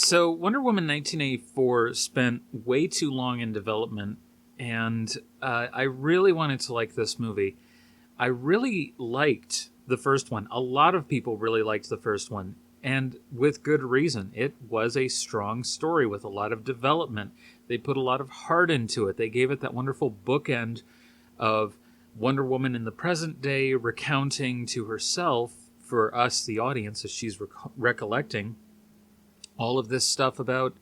So Wonder Woman 1984 spent way too long in development, and I really wanted to like this movie. I really liked the first one. A lot of people really liked the first one, and with good reason. It was a strong story with a lot of development. They put a lot of heart into it. They gave it that wonderful bookend of Wonder Woman in the present day recounting to herself, for us, the audience, as she's recollecting all of this stuff about,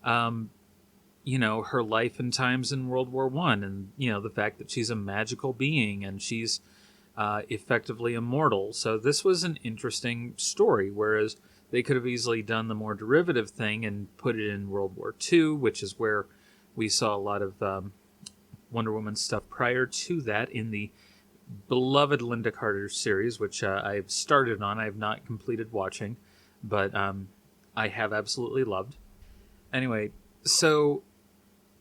her life and times in World War One, and the fact that she's a magical being and she's effectively immortal. So this was an interesting story, whereas they could have easily done the more derivative thing and put it in World War II, which is where we saw a lot of Wonder Woman stuff prior to that in the beloved Linda Carter series, which I've started on. I have not completed watching, but I have absolutely loved. Anyway, so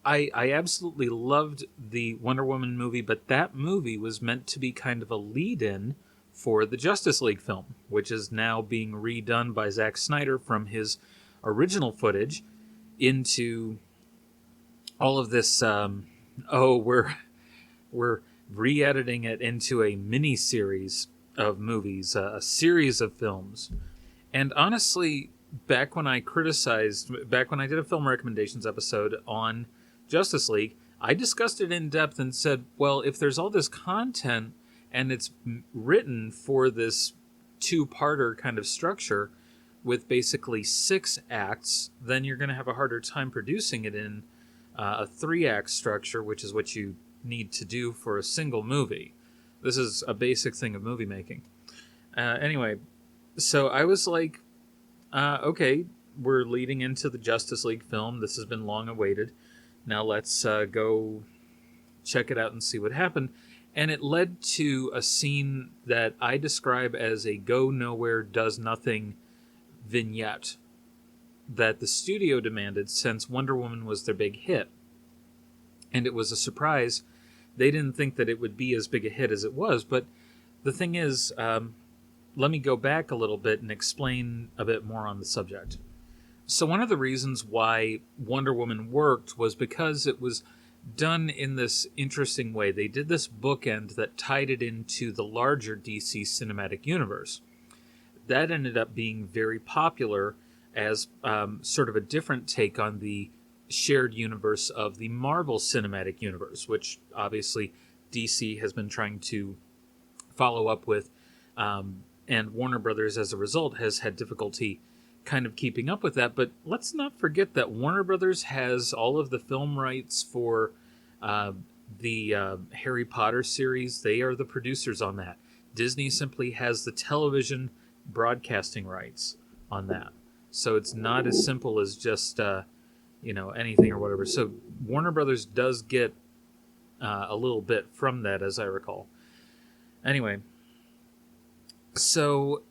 I absolutely loved the Wonder Woman movie, but that movie was meant to be kind of a lead-in for the Justice League film, which is now being redone by Zack Snyder from his original footage into all of this. We're re-editing it into a mini-series of movies, a series of films. And honestly, back when I did a film recommendations episode on Justice League, I discussed it in depth and said, well, if there's all this content and it's written for this two-parter kind of structure with basically 6 acts, then you're going to have a harder time producing it in a 3-act structure, which is what you need to do for a single movie. This is a basic thing of movie making. Anyway, so I was like, okay, we're leading into the Justice League film. This has been long awaited. Now let's go check it out and see what happened. And it led to a scene that I describe as a go nowhere, does nothing vignette that the studio demanded since Wonder Woman was their big hit. And it was a surprise. They didn't think that it would be as big a hit as it was. But the thing is, let me go back a little bit and explain a bit more on the subject. So one of the reasons why Wonder Woman worked was because it was done in this interesting way. They did this bookend that tied it into the larger DC cinematic universe. That ended up being very popular as sort of a different take on the shared universe of the Marvel Cinematic Universe, which obviously DC has been trying to follow up with, and Warner Brothers, as a result, has had difficulty kind of keeping up with that. But let's not forget that Warner Brothers has all of the film rights for the Harry Potter series. They are the producers on that. Disney simply has the television broadcasting rights on that. So it's not as simple as just anything or whatever. So Warner Brothers does get a little bit from that, as I recall. Anyway, so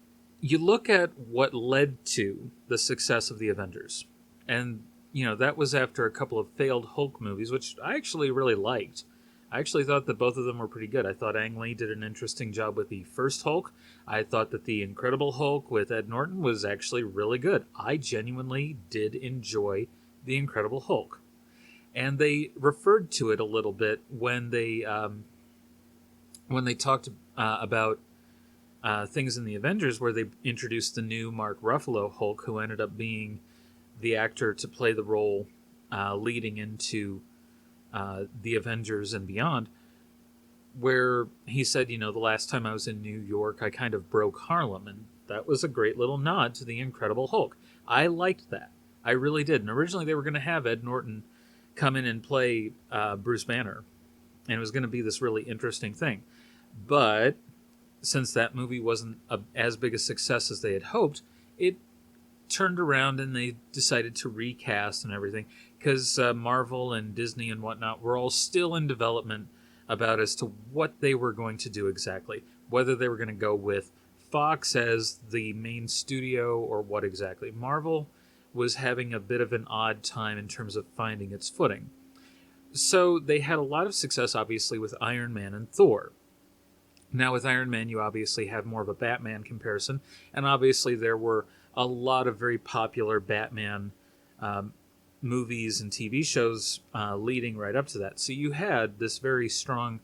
you look at what led to the success of the Avengers. And, that was after a couple of failed Hulk movies, which I actually really liked. I actually thought that both of them were pretty good. I thought Ang Lee did an interesting job with the first Hulk. I thought that the Incredible Hulk with Ed Norton was actually really good. I genuinely did enjoy the Incredible Hulk. And they referred to it a little bit when they talked about things in the Avengers, where they introduced the new Mark Ruffalo Hulk, who ended up being the actor to play the role leading into the Avengers and beyond, where he said, the last time I was in New York, I kind of broke Harlem, and that was a great little nod to the Incredible Hulk. I liked that. I really did. And originally they were going to have Ed Norton come in and play Bruce Banner, and it was going to be this really interesting thing. But since that movie wasn't as big a success as they had hoped, it turned around and they decided to recast and everything, because Marvel and Disney and whatnot were all still in development about as to what they were going to do exactly, whether they were going to go with Fox as the main studio or what exactly. Marvel was having a bit of an odd time in terms of finding its footing. So they had a lot of success, obviously, with Iron Man and Thor. Now with Iron Man, you obviously have more of a Batman comparison, and obviously there were a lot of very popular Batman um, movies and TV shows leading right up to that. So you had this very strong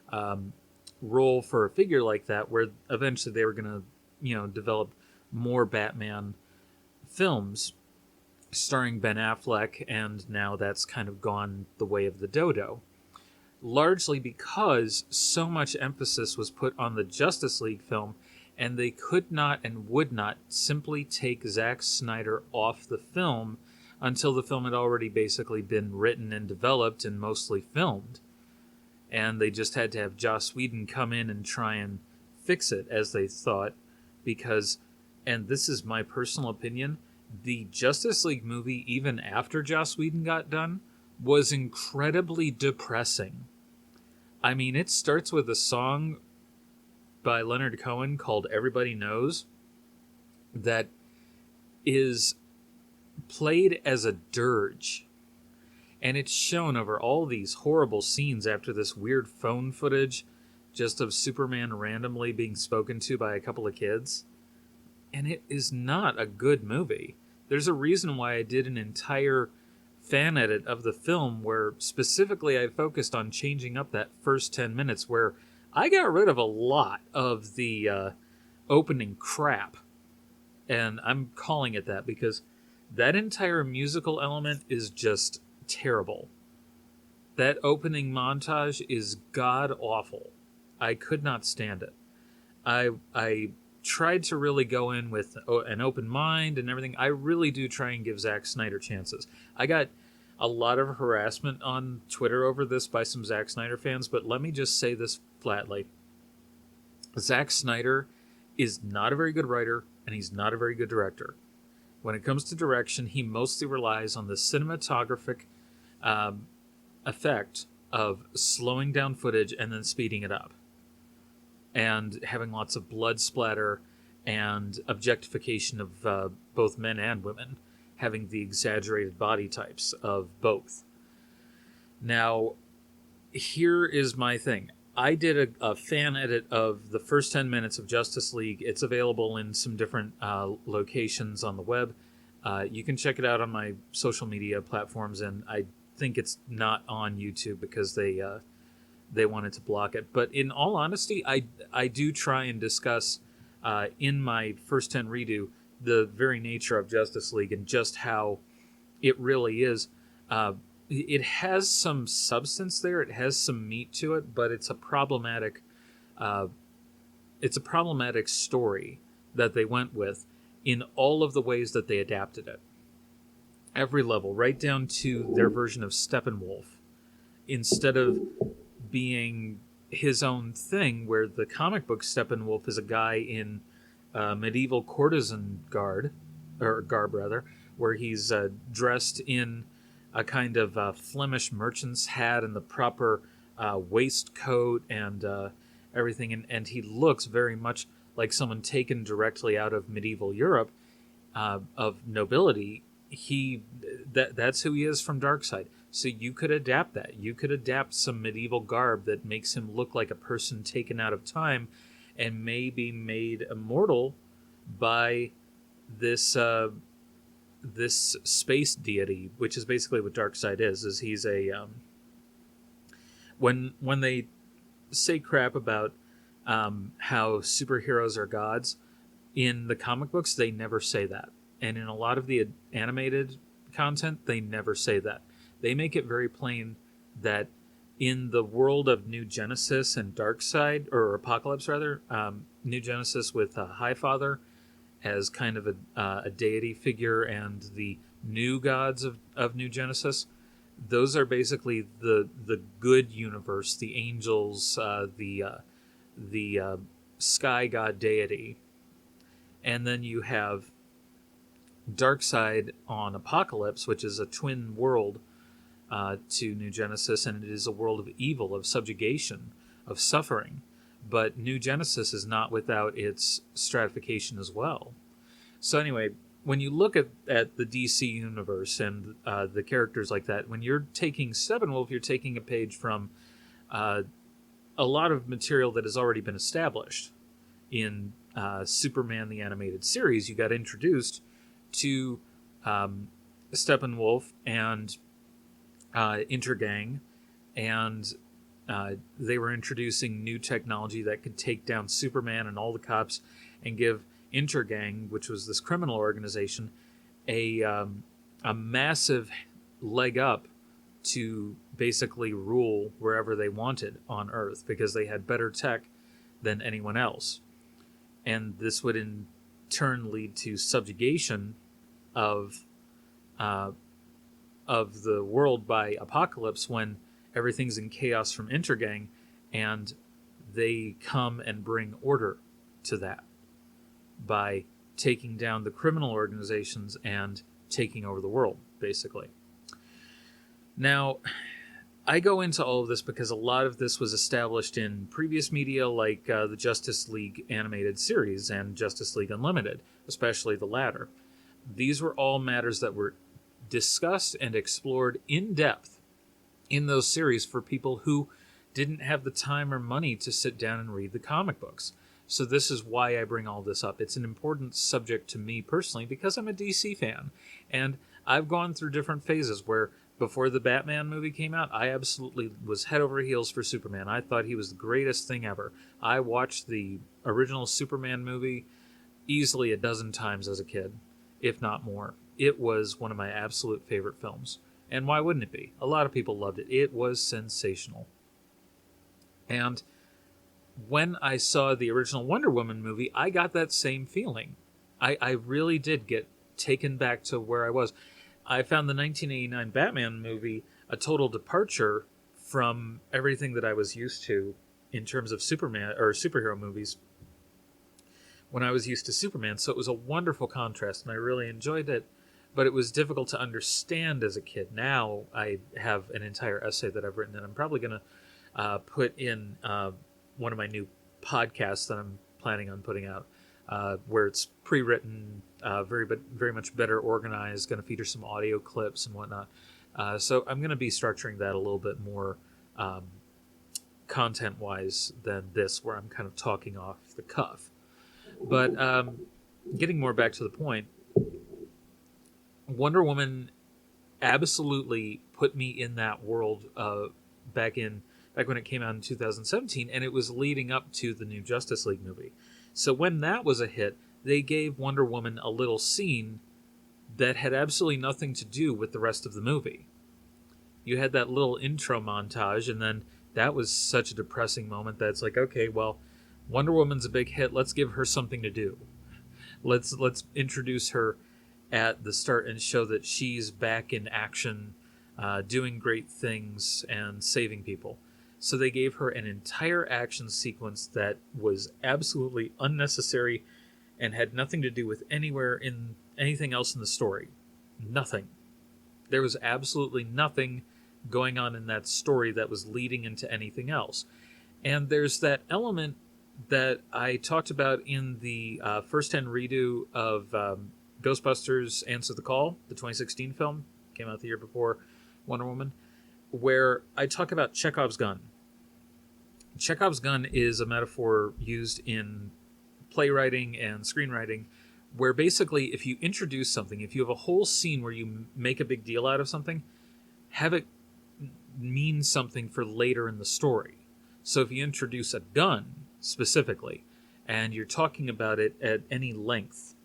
um, role for a figure like that, where eventually they were going to, develop more Batman films starring Ben Affleck, and now that's kind of gone the way of the dodo. Largely because so much emphasis was put on the Justice League film, and they could not and would not simply take Zack Snyder off the film until the film had already basically been written and developed and mostly filmed. And they just had to have Joss Whedon come in and try and fix it, as they thought, because, and this is my personal opinion, the Justice League movie, even after Joss Whedon got done, was incredibly depressing. I mean, it starts with a song by Leonard Cohen called Everybody Knows that is played as a dirge. And it's shown over all these horrible scenes after this weird phone footage just of Superman randomly being spoken to by a couple of kids. And it is not a good movie. There's a reason why I did an entire fan edit of the film where specifically I focused on changing up that first 10 minutes, where I got rid of a lot of the opening crap. And I'm calling it that because that entire musical element is just terrible. That opening montage is god awful. I could not stand it. I tried to really go in with an open mind and everything. I really do try and give Zack Snyder chances. I got a lot of harassment on Twitter over this by some Zack Snyder fans, but let me just say this flatly. Zack Snyder is not a very good writer, and he's not a very good director. When it comes to direction, he mostly relies on the cinematographic effect of slowing down footage and then speeding it up, and having lots of blood splatter and objectification of both men and women, having the exaggerated body types of both. Now, here is my thing. I did a fan edit of the first 10 minutes of Justice League. It's available in some different locations on the web. You can check it out on my social media platforms, and I think it's not on YouTube because they wanted to block it. But in all honesty, I do try and discuss in my first 10 redo the very nature of Justice League and just how it really is. It has some substance there. It has some meat to it, but it's a problematic story that they went with in all of the ways that they adapted it. Every level, right down to their version of Steppenwolf. Instead of being his own thing, where the comic book Steppenwolf is a guy in medieval courtesan garb rather, where he's dressed in a kind of Flemish merchant's hat and the proper waistcoat and everything, and he looks very much like someone taken directly out of medieval Europe of nobility. That's who he is from Darkseid. So you could adapt that. You could adapt some medieval garb that makes him look like a person taken out of time and maybe made immortal by this this space deity, which is basically what Darkseid is he's a when they say crap about how superheroes are gods, in the comic books they never say that, and in a lot of the animated content they never say that. They make it very plain that in the world of New Genesis and Darkseid, or Apocalypse rather, New Genesis with Highfather as kind of a deity figure, and the new gods of New Genesis, those are basically the good universe, the angels, the sky god deity. And then you have Darkseid on Apocalypse, which is a twin world to New Genesis, and it is a world of evil, of subjugation, of suffering. But New Genesis is not without its stratification as well. So anyway, when you look at the DC universe and the characters like that, when you're taking Steppenwolf, you're taking a page from a lot of material that has already been established in Superman the Animated Series, you got introduced to Steppenwolf and Intergang, and they were introducing new technology that could take down Superman and all the cops and give Intergang, which was this criminal organization, a massive leg up to basically rule wherever they wanted on Earth because they had better tech than anyone else. And this would in turn lead to subjugation of the world by Apocalypse when everything's in chaos from Intergang, and they come and bring order to that by taking down the criminal organizations and taking over the world, basically. Now, I go into all of this because a lot of this was established in previous media like the Justice League animated series and Justice League Unlimited, especially the latter. These were all matters that were discussed and explored in depth in those series for people who didn't have the time or money to sit down and read the comic books. So this is why I bring all this up. It's an important subject to me personally because I'm a DC fan. And I've gone through different phases where before the Batman movie came out, I absolutely was head over heels for Superman. I thought he was the greatest thing ever. I watched the original Superman movie easily a dozen times as a kid, if not more. It was one of my absolute favorite films. And why wouldn't it be? A lot of people loved it. It was sensational. And when I saw the original Wonder Woman movie, I got that same feeling. I really did get taken back to where I was. I found the 1989 Batman movie a total departure from everything that I was used to in terms of Superman or superhero movies when I was used to Superman. So it was a wonderful contrast, and I really enjoyed it. But it was difficult to understand as a kid. Now I have an entire essay that I've written, and I'm probably going to put in one of my new podcasts that I'm planning on putting out, where it's pre-written, very much better organized, going to feature some audio clips and whatnot. So I'm going to be structuring that a little bit more content-wise than this, where I'm kind of talking off the cuff. But getting more back to the point, Wonder Woman absolutely put me in that world back when it came out in 2017, and it was leading up to the new Justice League movie. So when that was a hit, they gave Wonder Woman a little scene that had absolutely nothing to do with the rest of the movie. You had that little intro montage, and then that was such a depressing moment that it's like, okay, well, Wonder Woman's a big hit. Let's give her something to do. Let's introduce her at the start and show that she's back in action, doing great things and saving people. So they gave her an entire action sequence that was absolutely unnecessary and had nothing to do with anything else in the story. Nothing. There was absolutely nothing going on in that story that was leading into anything else. And there's that element that I talked about in the first-hand redo of Ghostbusters Answer the Call, the 2016 film, came out the year before Wonder Woman, where I talk about Chekhov's gun. Chekhov's gun is a metaphor used in playwriting and screenwriting, where basically if you introduce something, if you have a whole scene where you make a big deal out of something, have it mean something for later in the story. So if you introduce a gun specifically, and you're talking about it at any length,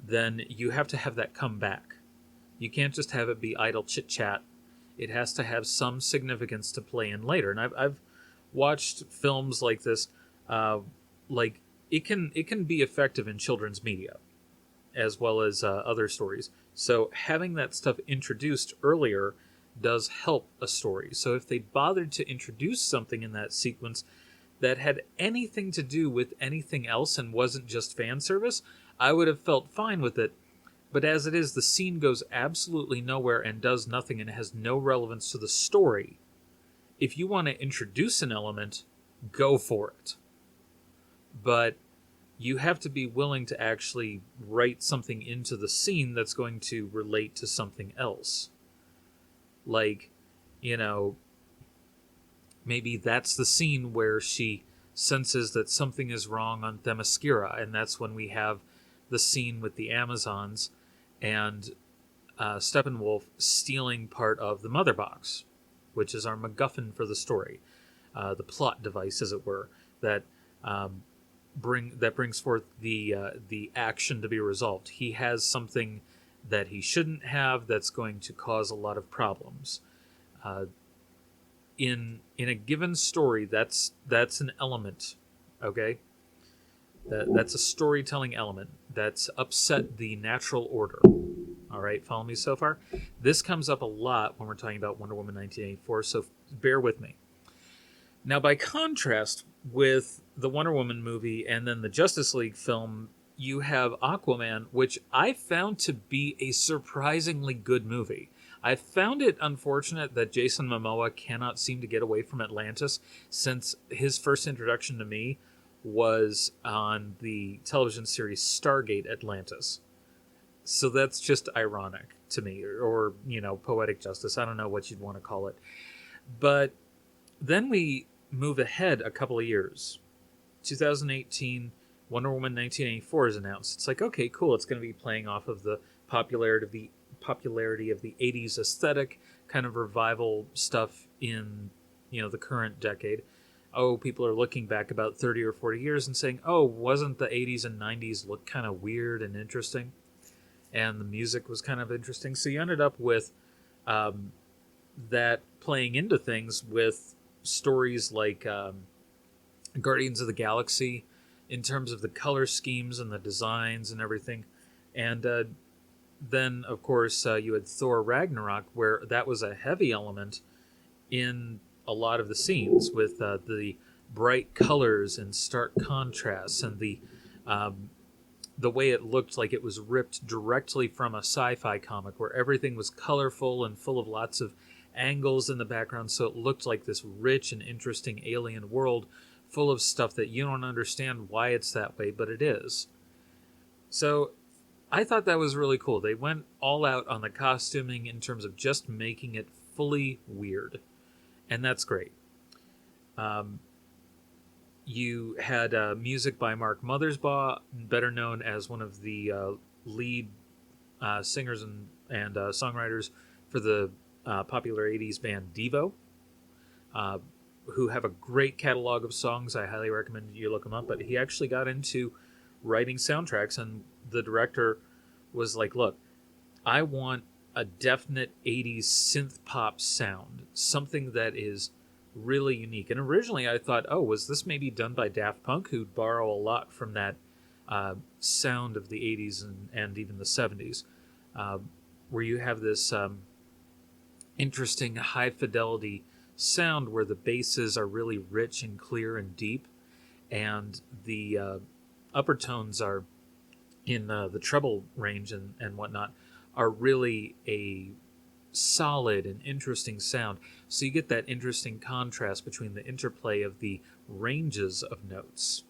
then you have to have that come back. You can't just have it be idle chit-chat. It has to have some significance to play in later. And I've watched films like this, like it can be effective in children's media as well as other stories. So having that stuff introduced earlier does help a story. So if they bothered to introduce something in that sequence that had anything to do with anything else and wasn't just fan service, I would have felt fine with it. But as it is, the scene goes absolutely nowhere and does nothing and has no relevance to the story. If you want to introduce an element, go for it. But you have to be willing to actually write something into the scene that's going to relate to something else. Like, maybe that's the scene where she senses that something is wrong on Themyscira, and that's when we have the scene with the Amazons and Steppenwolf stealing part of the Mother Box, which is our MacGuffin for the story, the plot device, as it were, that brings forth the action to be resolved. He has something that he shouldn't have that's going to cause a lot of problems. In a given story, that's an element, okay? That's a storytelling element that's upset the natural order. All right, follow me so far? This comes up a lot when we're talking about Wonder Woman 1984, so bear with me. Now, by contrast with the Wonder Woman movie and then the Justice League film, you have Aquaman, which I found to be a surprisingly good movie. I found it unfortunate that Jason Momoa cannot seem to get away from Atlantis, since his first introduction to me was on the television series Stargate Atlantis. So that's just ironic to me, or, poetic justice. I don't know what you'd want to call it. But then we move ahead a couple of years. 2018, Wonder Woman 1984 is announced. It's like, okay, cool. It's going to be playing off of the popularity of the 80s aesthetic, kind of revival stuff in, the current decade. Oh, people are looking back about 30 or 40 years and saying, oh, wasn't the 80s and 90s look kind of weird and interesting? And the music was kind of interesting. So you ended up with that playing into things with stories like Guardians of the Galaxy, in terms of the color schemes and the designs and everything. And then, of course, you had Thor Ragnarok, where that was a heavy element in a lot of the scenes, with the bright colors and stark contrasts, and the way it looked like it was ripped directly from a sci-fi comic, where everything was colorful and full of lots of angles in the background, so it looked like this rich and interesting alien world full of stuff that you don't understand why it's that way, but it is. So I thought that was really cool. They went all out on the costuming in terms of just making it fully weird, and that's great. You had music by Mark Mothersbaugh, better known as one of the lead singers and songwriters for the popular 80s band Devo, who have a great catalog of songs. I highly recommend you look them up. But he actually got into writing soundtracks, and the director was like, look, I want a definite 80s synth pop sound, something that is really unique. And originally I thought, oh, was this maybe done by Daft Punk, who'd borrow a lot from that sound of the 80s and even the 70s, where you have this interesting high fidelity sound where the basses are really rich and clear and deep, and the upper tones are in the treble range and whatnot, are really a solid and interesting sound. So you get that interesting contrast between the interplay of the ranges of notes.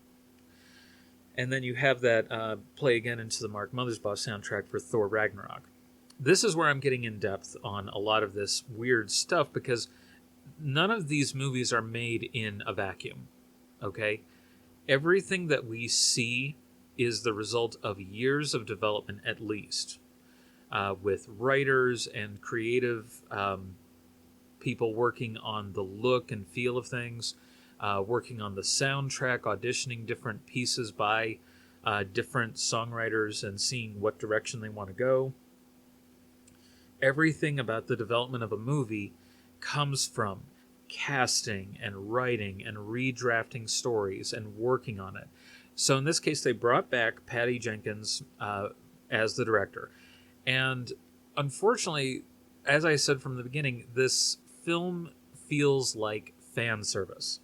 And then you have that play again into the Mark Mothersbaugh soundtrack for Thor Ragnarok. This is where I'm getting in depth on a lot of this weird stuff, because none of these movies are made in a vacuum, okay? Everything that we see is the result of years of development, at least, with writers and creative people working on the look and feel of things, working on the soundtrack, auditioning different pieces by different songwriters and seeing what direction they want to go. Everything about the development of a movie comes from casting and writing and redrafting stories and working on it. So in this case, they brought back Patty Jenkins as the director. And unfortunately, as I said from the beginning, this film feels like fan service.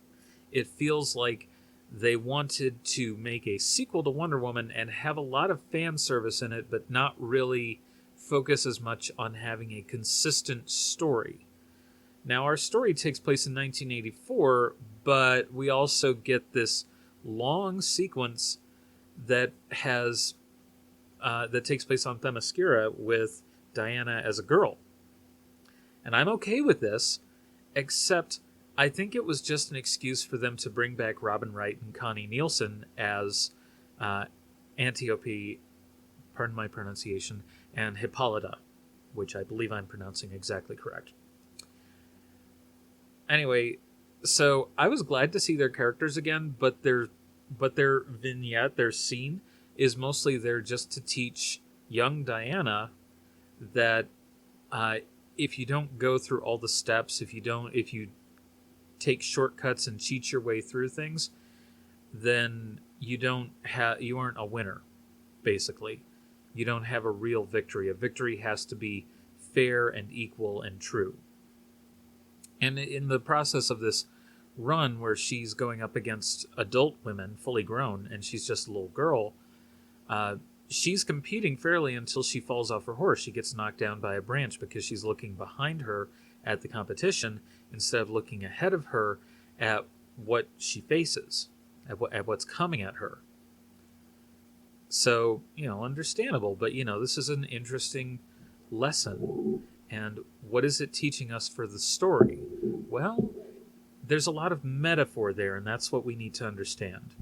It feels like they wanted to make a sequel to Wonder Woman and have a lot of fan service in it, but not really focus as much on having a consistent story. Now, our story takes place in 1984, but we also get this long sequence that has that takes place on Themyscira with Diana as a girl. And I'm okay with this, except I think it was just an excuse for them to bring back Robin Wright and Connie Nielsen as uh, Antiope, pardon my pronunciation, and Hippolyta, which I believe I'm pronouncing exactly correct. Anyway, so I was glad to see their characters again, but their vignette, their scene, is mostly there just to teach young Diana that uh, if you don't go through all the steps, if you take shortcuts and cheat your way through things, then you aren't a winner. Basically, you don't have a real victory. A victory has to be fair and equal and true. And in the process of this run, where she's going up against adult women, fully grown, and she's just a little girl, uh, she's competing fairly until she falls off her horse. She gets knocked down by a branch because she's looking behind her at the competition instead of looking ahead of her at what she faces, at what's coming at her. So, understandable, but, this is an interesting lesson. And what is it teaching us for the story? Well, there's a lot of metaphor there, and that's what we need to understand.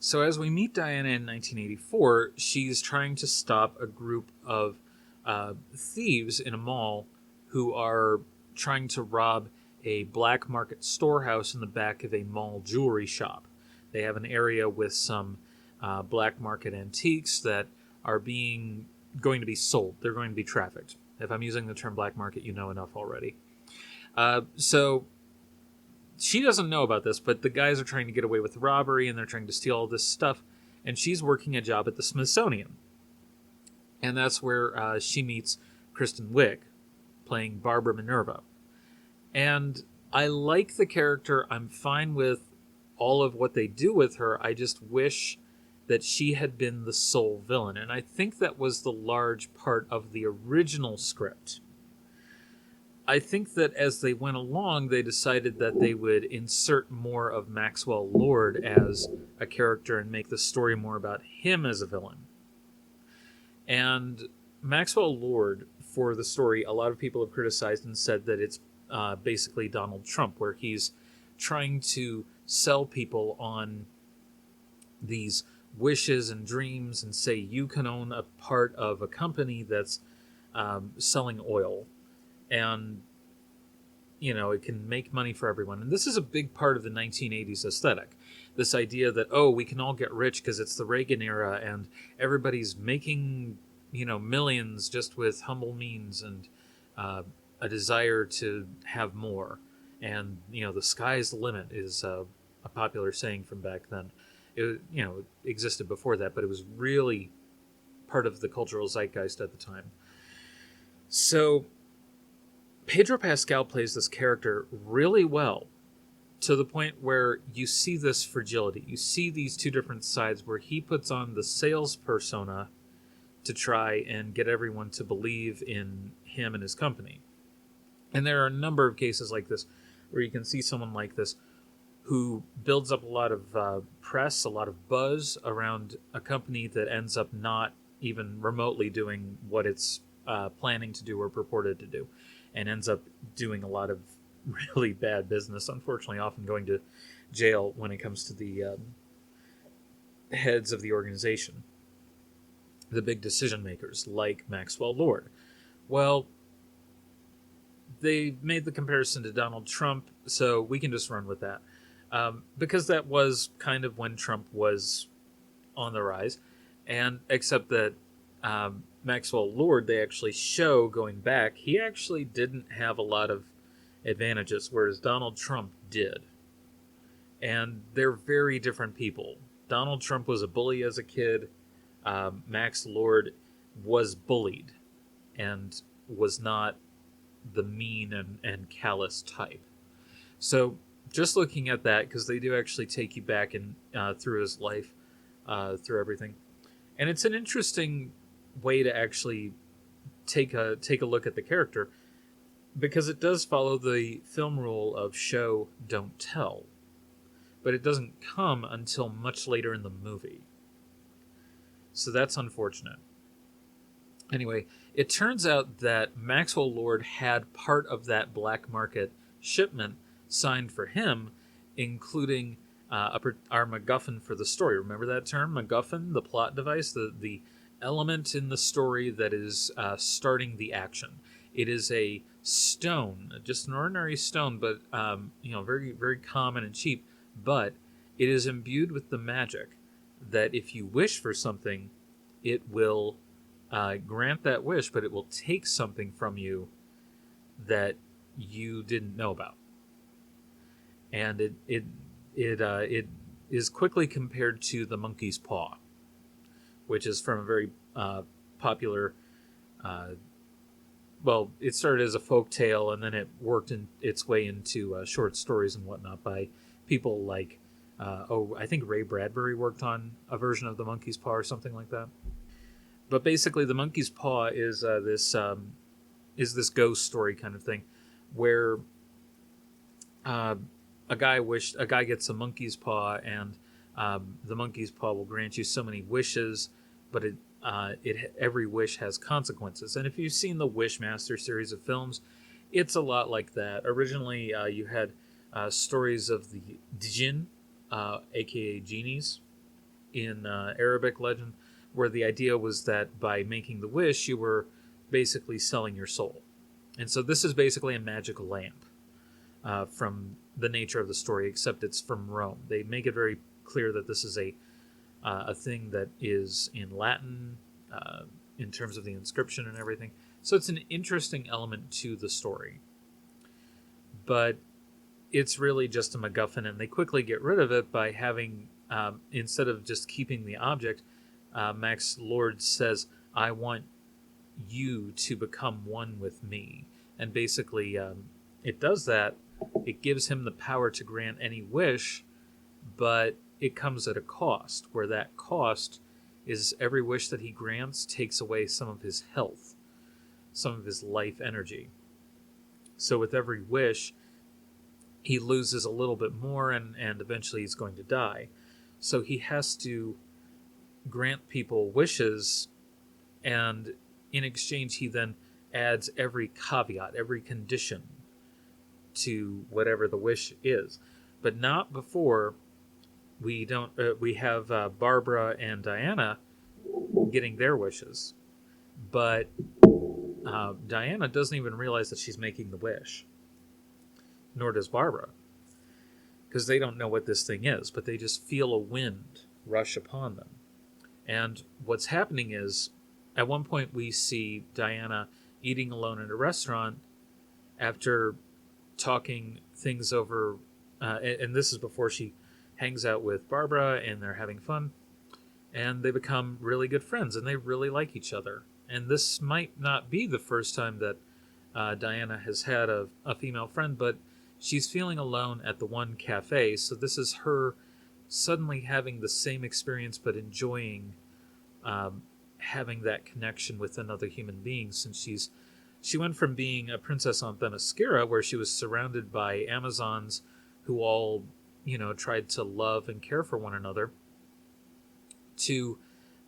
So as we meet Diana in 1984, she's trying to stop a group of thieves in a mall who are trying to rob a black market storehouse in the back of a mall jewelry shop. They have an area with some black market antiques that are going to be sold. They're going to be trafficked. If I'm using the term black market, you know enough already. So she doesn't know about this, but the guys are trying to get away with robbery, and they're trying to steal all this stuff, and she's working a job at the Smithsonian. And that's where she meets Kristen Wiig, playing Barbara Minerva. And I like the character. I'm fine with all of what they do with her. I just wish that she had been the sole villain. And I think that was the large part of the original script. I think that as they went along, they decided that they would insert more of Maxwell Lord as a character and make the story more about him as a villain. And Maxwell Lord, for the story, a lot of people have criticized and said that it's basically Donald Trump, where he's trying to sell people on these wishes and dreams and say you can own a part of a company that's selling oil, and it can make money for everyone. And this is a big part of the 1980s aesthetic, this idea that we can all get rich because it's the Reagan era and everybody's making millions just with humble means and a desire to have more. And the sky's the limit is a popular saying from back then. It existed before that, but it was really part of the cultural zeitgeist at the time. So Pedro Pascal plays this character really well, to the point where you see this fragility. You see these two different sides where he puts on the sales persona to try and get everyone to believe in him and his company. And there are a number of cases like this where you can see someone like this who builds up a lot of press, a lot of buzz around a company that ends up not even remotely doing what it's planning to do or purported to do, and ends up doing a lot of really bad business, unfortunately often going to jail when it comes to the heads of the organization, the big decision makers like Maxwell Lord. Well, they made the comparison to Donald Trump, so we can just run with that. Because that was kind of when Trump was on the rise, and except that Maxwell Lord, they actually show, going back, he actually didn't have a lot of advantages, whereas Donald Trump did. And they're very different people. Donald Trump was a bully as a kid. Max Lord was bullied and was not the mean and callous type. So just looking at that, because they do actually take you back in through his life, through everything, and it's an interesting way to actually take a look at the character, because it does follow the film rule of show, don't tell, but it doesn't come until much later in the movie. So that's unfortunate. Anyway, it turns out that Maxwell Lord had part of that black market shipment signed for him, including our MacGuffin for the story. Remember that term, MacGuffin, the plot device, the element in the story that is starting the action. It is a stone, just an ordinary stone, but very very common and cheap. But it is imbued with the magic that if you wish for something, it will grant that wish, but it will take something from you that you didn't know about. And it is quickly compared to the monkey's paw, which is from a very popular. It started as a folk tale, and then it worked its way into short stories and whatnot by people like, I think Ray Bradbury worked on a version of the monkey's paw or something like that. But basically, the monkey's paw is this ghost story kind of thing, where a guy gets a monkey's paw, and the monkey's paw will grant you so many wishes, but every wish has consequences. And if you've seen the Wishmaster series of films, it's a lot like that. Originally, you had stories of the jinn, aka genies, in Arabic legend, where the idea was that by making the wish, you were basically selling your soul. And so this is basically a magical lamp from the nature of the story, except it's from Rome. They make it very clear that this is a thing that is in Latin in terms of the inscription and everything. So it's an interesting element to the story. But it's really just a MacGuffin, and they quickly get rid of it by having, instead of just keeping the object, Max Lord says, I want you to become one with me. And basically, it does that. It gives him the power to grant any wish, but it comes at a cost, where that cost is every wish that he grants takes away some of his health, some of his life energy. So with every wish, he loses a little bit more, and eventually he's going to die. So he has to grant people wishes, and in exchange he then adds every caveat, every condition to whatever the wish is. But not before we have Barbara and Diana getting their wishes. But Diana doesn't even realize that she's making the wish, nor does Barbara, because they don't know what this thing is, but they just feel a wind rush upon them. And what's happening is, at one point we see Diana eating alone in a restaurant after talking things over, and this is before she hangs out with Barbara, and they're having fun, and they become really good friends, and they really like each other. And this might not be the first time that Diana has had a female friend, but she's feeling alone at the one cafe, so this is her suddenly having the same experience, but enjoying having that connection with another human being, since she went from being a princess on Themyscira, where she was surrounded by Amazons who all, tried to love and care for one another, to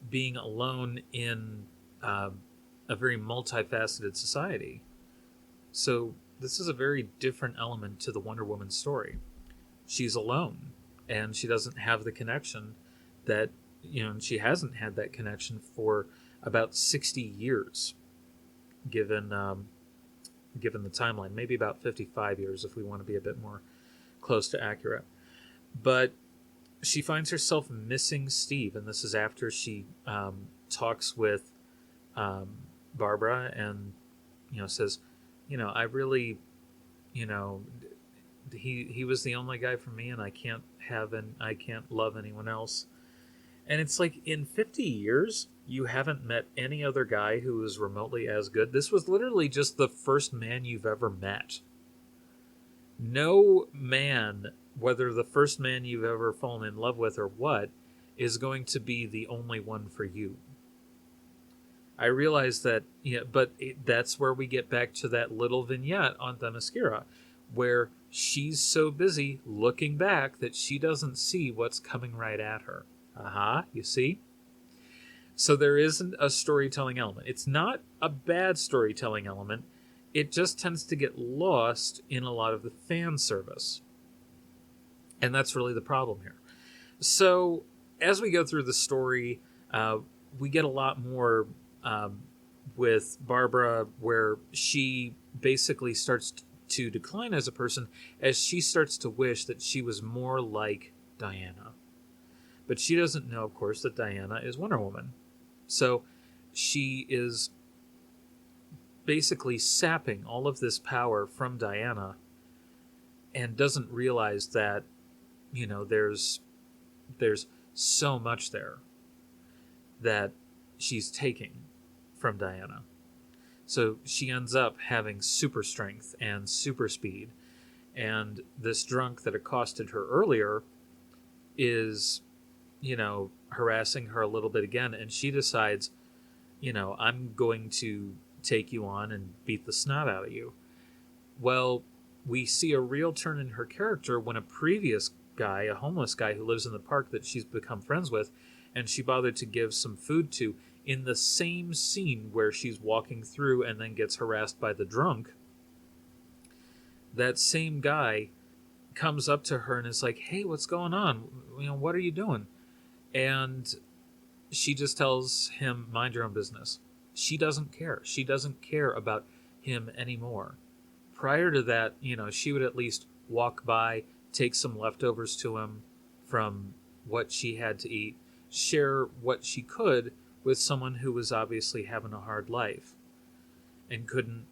being alone in a very multifaceted society. So this is a very different element to the Wonder Woman story. She's alone, and she doesn't have the connection that, and she hasn't had that connection for about 60 years, given the timeline. Maybe about 55 years if we want to be a bit more close to accurate. But she finds herself missing Steve, and this is after she talks with Barbara and says, I really, he was the only guy for me, and I can't love anyone else. And it's like, in 50 years you haven't met any other guy who is remotely as good. This was literally just the first man you've ever met. No man, whether the first man you've ever fallen in love with or what, is going to be the only one for you. I realize that, that's where we get back to that little vignette on Themyscira, where she's so busy looking back that she doesn't see what's coming right at her. You see? So there isn't a storytelling element. It's not a bad storytelling element. it just tends to get lost in a lot of the fan service. And that's really the problem here. So, as we go through the story, we get a lot more with Barbara, where she basically starts to decline as a person as she starts to wish that she was more like Diana. But she doesn't know, of course, that Diana is Wonder Woman. So she is basically sapping all of this power from Diana and doesn't realize that, there's so much there that she's taking from Diana. So she ends up having super strength and super speed, and this drunk that accosted her earlier is, harassing her a little bit again, and she decides, I'm going to take you on and beat the snot out of you. Well, we see a real turn in her character when a previous guy, a homeless guy who lives in the park that she's become friends with, and she bothered to give some food to, in the same scene where she's walking through and then gets harassed by the drunk, that same guy comes up to her and is like, hey, what's going on? What are you doing? And she just tells him, mind your own business. She doesn't care. She doesn't care about him anymore. Prior to that, she would at least walk by, take some leftovers to him from what she had to eat, share what she could with someone who was obviously having a hard life and couldn't,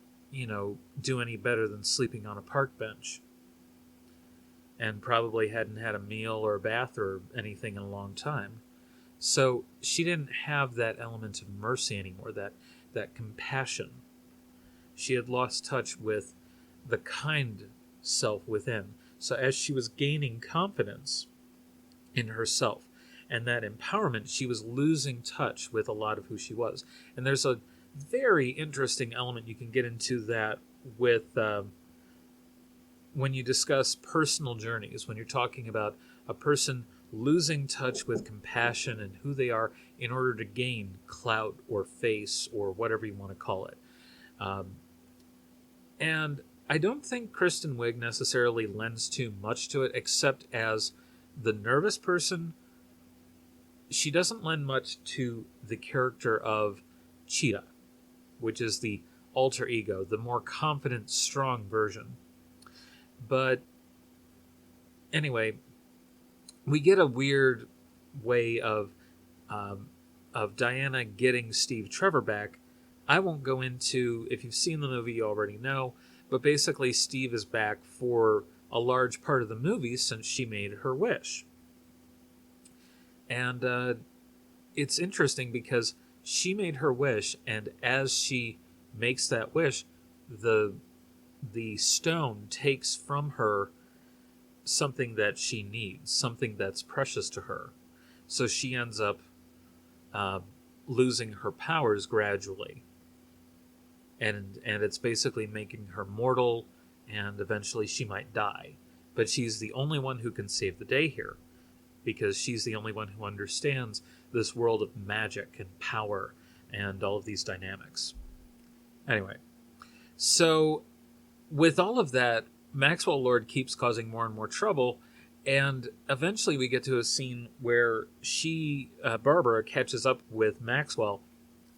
do any better than sleeping on a park bench, and probably hadn't had a meal or a bath or anything in a long time. So she didn't have that element of mercy anymore, that compassion. She had lost touch with the kind self within. So as she was gaining confidence in herself and that empowerment, she was losing touch with a lot of who she was. And there's a very interesting element you can get into that with when you discuss personal journeys, when you're talking about a person losing touch with compassion and who they are in order to gain clout or face or whatever you want to call it. And I don't think Kristen Wiig necessarily lends too much to it, except as the nervous person. She doesn't lend much to the character of Cheetah, which is the alter ego, the more confident, strong version. But anyway, we get a weird way of Diana getting Steve Trevor back. I won't go into, if you've seen the movie, you already know, but basically Steve is back for a large part of the movie since she made her wish. And it's interesting because she made her wish, and as she makes that wish, the stone takes from her something that she needs, something that's precious to her. So she ends up losing her powers gradually. And it's basically making her mortal, and eventually she might die. But she's the only one who can save the day here, because she's the only one who understands this world of magic and power and all of these dynamics. Anyway, so with all of that, Maxwell Lord keeps causing more and more trouble, and eventually we get to a scene where Barbara, catches up with Maxwell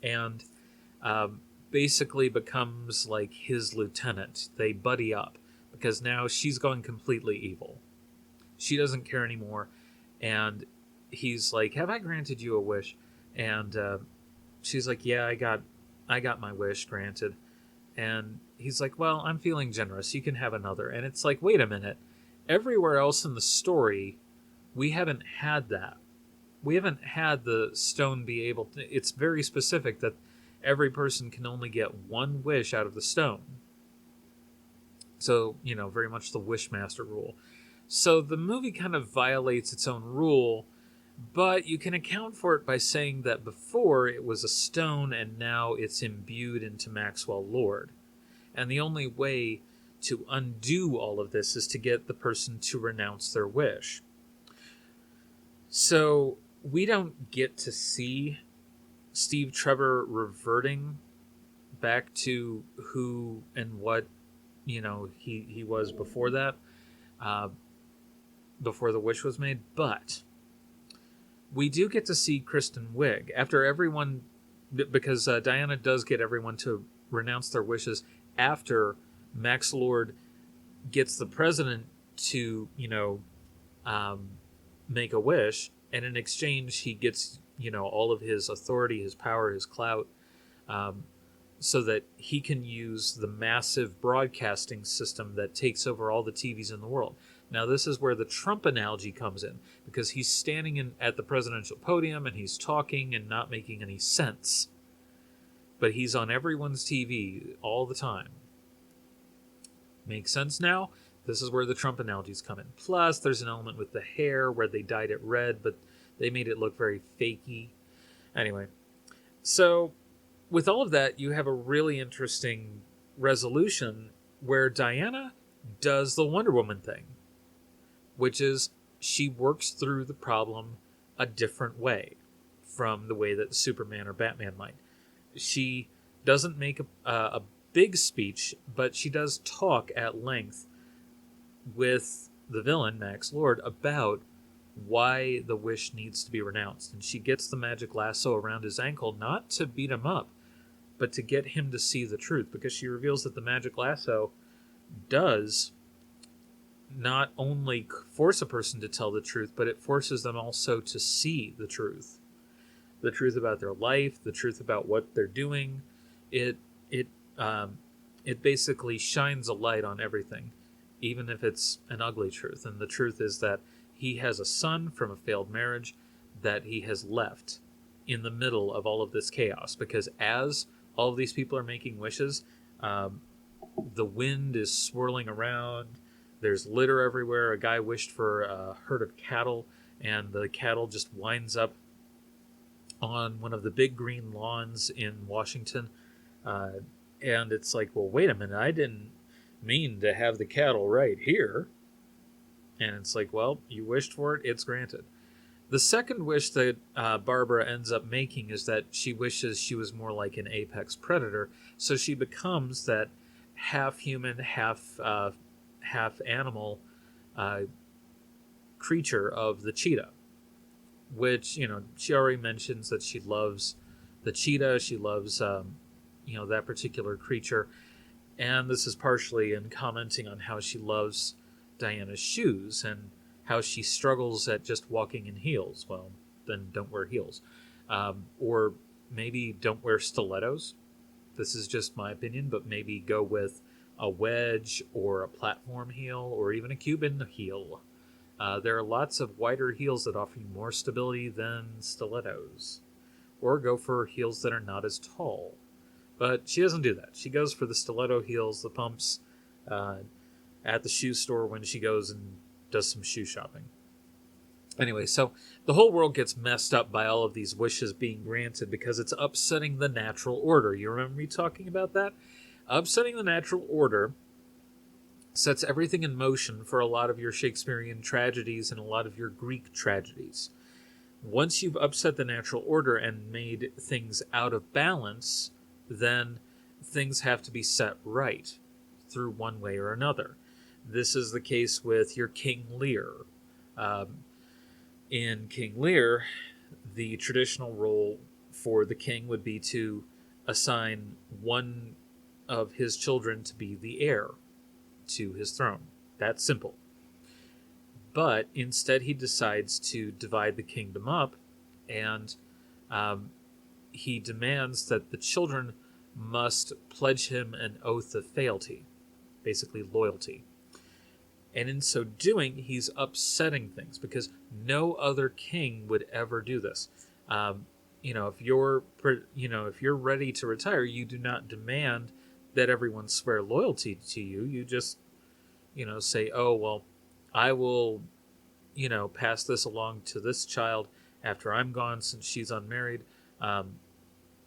and basically becomes like his lieutenant. They buddy up because now she's going completely evil. She doesn't care anymore, and he's like, have I granted you a wish? And she's like, yeah, I got my wish granted. And he's like, well, I'm feeling generous. You can have another. And it's like, wait a minute. Everywhere else in the story, we haven't had that. We haven't had the stone be able to... It's very specific that every person can only get one wish out of the stone. So, very much the Wishmaster rule. So the movie kind of violates its own rule, but you can account for it by saying that before it was a stone and now it's imbued into Maxwell Lord. And the only way to undo all of this is to get the person to renounce their wish. So we don't get to see Steve Trevor reverting back to who and what, he was before that, uh, before the wish was made. But we do get to see Kristen Wiig after everyone, because Diana does get everyone to renounce their wishes after Max Lord gets the president to, um, make a wish, and in exchange he gets, all of his authority, his power, his clout, um, so that he can use the massive broadcasting system that takes over all the TVs in the world. Now, this is where the Trump analogy comes in, because he's standing at the presidential podium and he's talking and not making any sense. But he's on everyone's TV all the time. Makes sense now? This is where the Trump analogies come in. Plus, there's an element with the hair where they dyed it red, but they made it look very fakey. Anyway, so with all of that, you have a really interesting resolution where Diana does the Wonder Woman thing, which is she works through the problem a different way from the way that Superman or Batman might. She doesn't make a big speech, but she does talk at length with the villain, Max Lord, about why the wish needs to be renounced. And she gets the magic lasso around his ankle, not to beat him up, but to get him to see the truth, because she reveals that the magic lasso does not only force a person to tell the truth, but it forces them also to see the truth about their life, the truth about what they're doing. It basically shines a light on everything, even if it's an ugly truth. And the truth is that he has a son from a failed marriage that he has left in the middle of all of this chaos, because as all of these people are making wishes, the wind is swirling around. There's litter everywhere. A guy wished for a herd of cattle, and the cattle just winds up on one of the big green lawns in Washington. And it's like, well, wait a minute, I didn't mean to have the cattle right here. And it's like, well, you wished for it, it's granted. The second wish that Barbara ends up making is that she wishes she was more like an apex predator, so she becomes that half human, half animal creature of the cheetah, which, she already mentions that she loves the cheetah, she loves that particular creature, and this is partially in commenting on how she loves Diana's shoes and how she struggles at just walking in heels. Well, then don't wear heels. Or maybe don't wear stilettos. This is just my opinion, but maybe go with a wedge or a platform heel or even a Cuban heel. There are lots of wider heels that offer you more stability than stilettos. Or go for heels that are not as tall. But she doesn't do that. She goes for the stiletto heels, the pumps, at the shoe store when she goes and does some shoe shopping. Anyway, so the whole world gets messed up by all of these wishes being granted because it's upsetting the natural order. You remember me talking about that? Upsetting the natural order sets everything in motion for a lot of your Shakespearean tragedies and a lot of your Greek tragedies. Once you've upset the natural order and made things out of balance, then things have to be set right through one way or another. This is the case with your King Lear. In King Lear, the traditional role for the king would be to assign one of his children to be the heir to his throne. That's simple. But instead he decides to divide the kingdom up, and he demands that the children must pledge him an oath of fealty, basically loyalty. And in so doing, he's upsetting things because no other king would ever do this. If you're ready to retire, you do not demand that everyone swear loyalty to you. You just, say, oh, well, I will, pass this along to this child after I'm gone since she's unmarried. But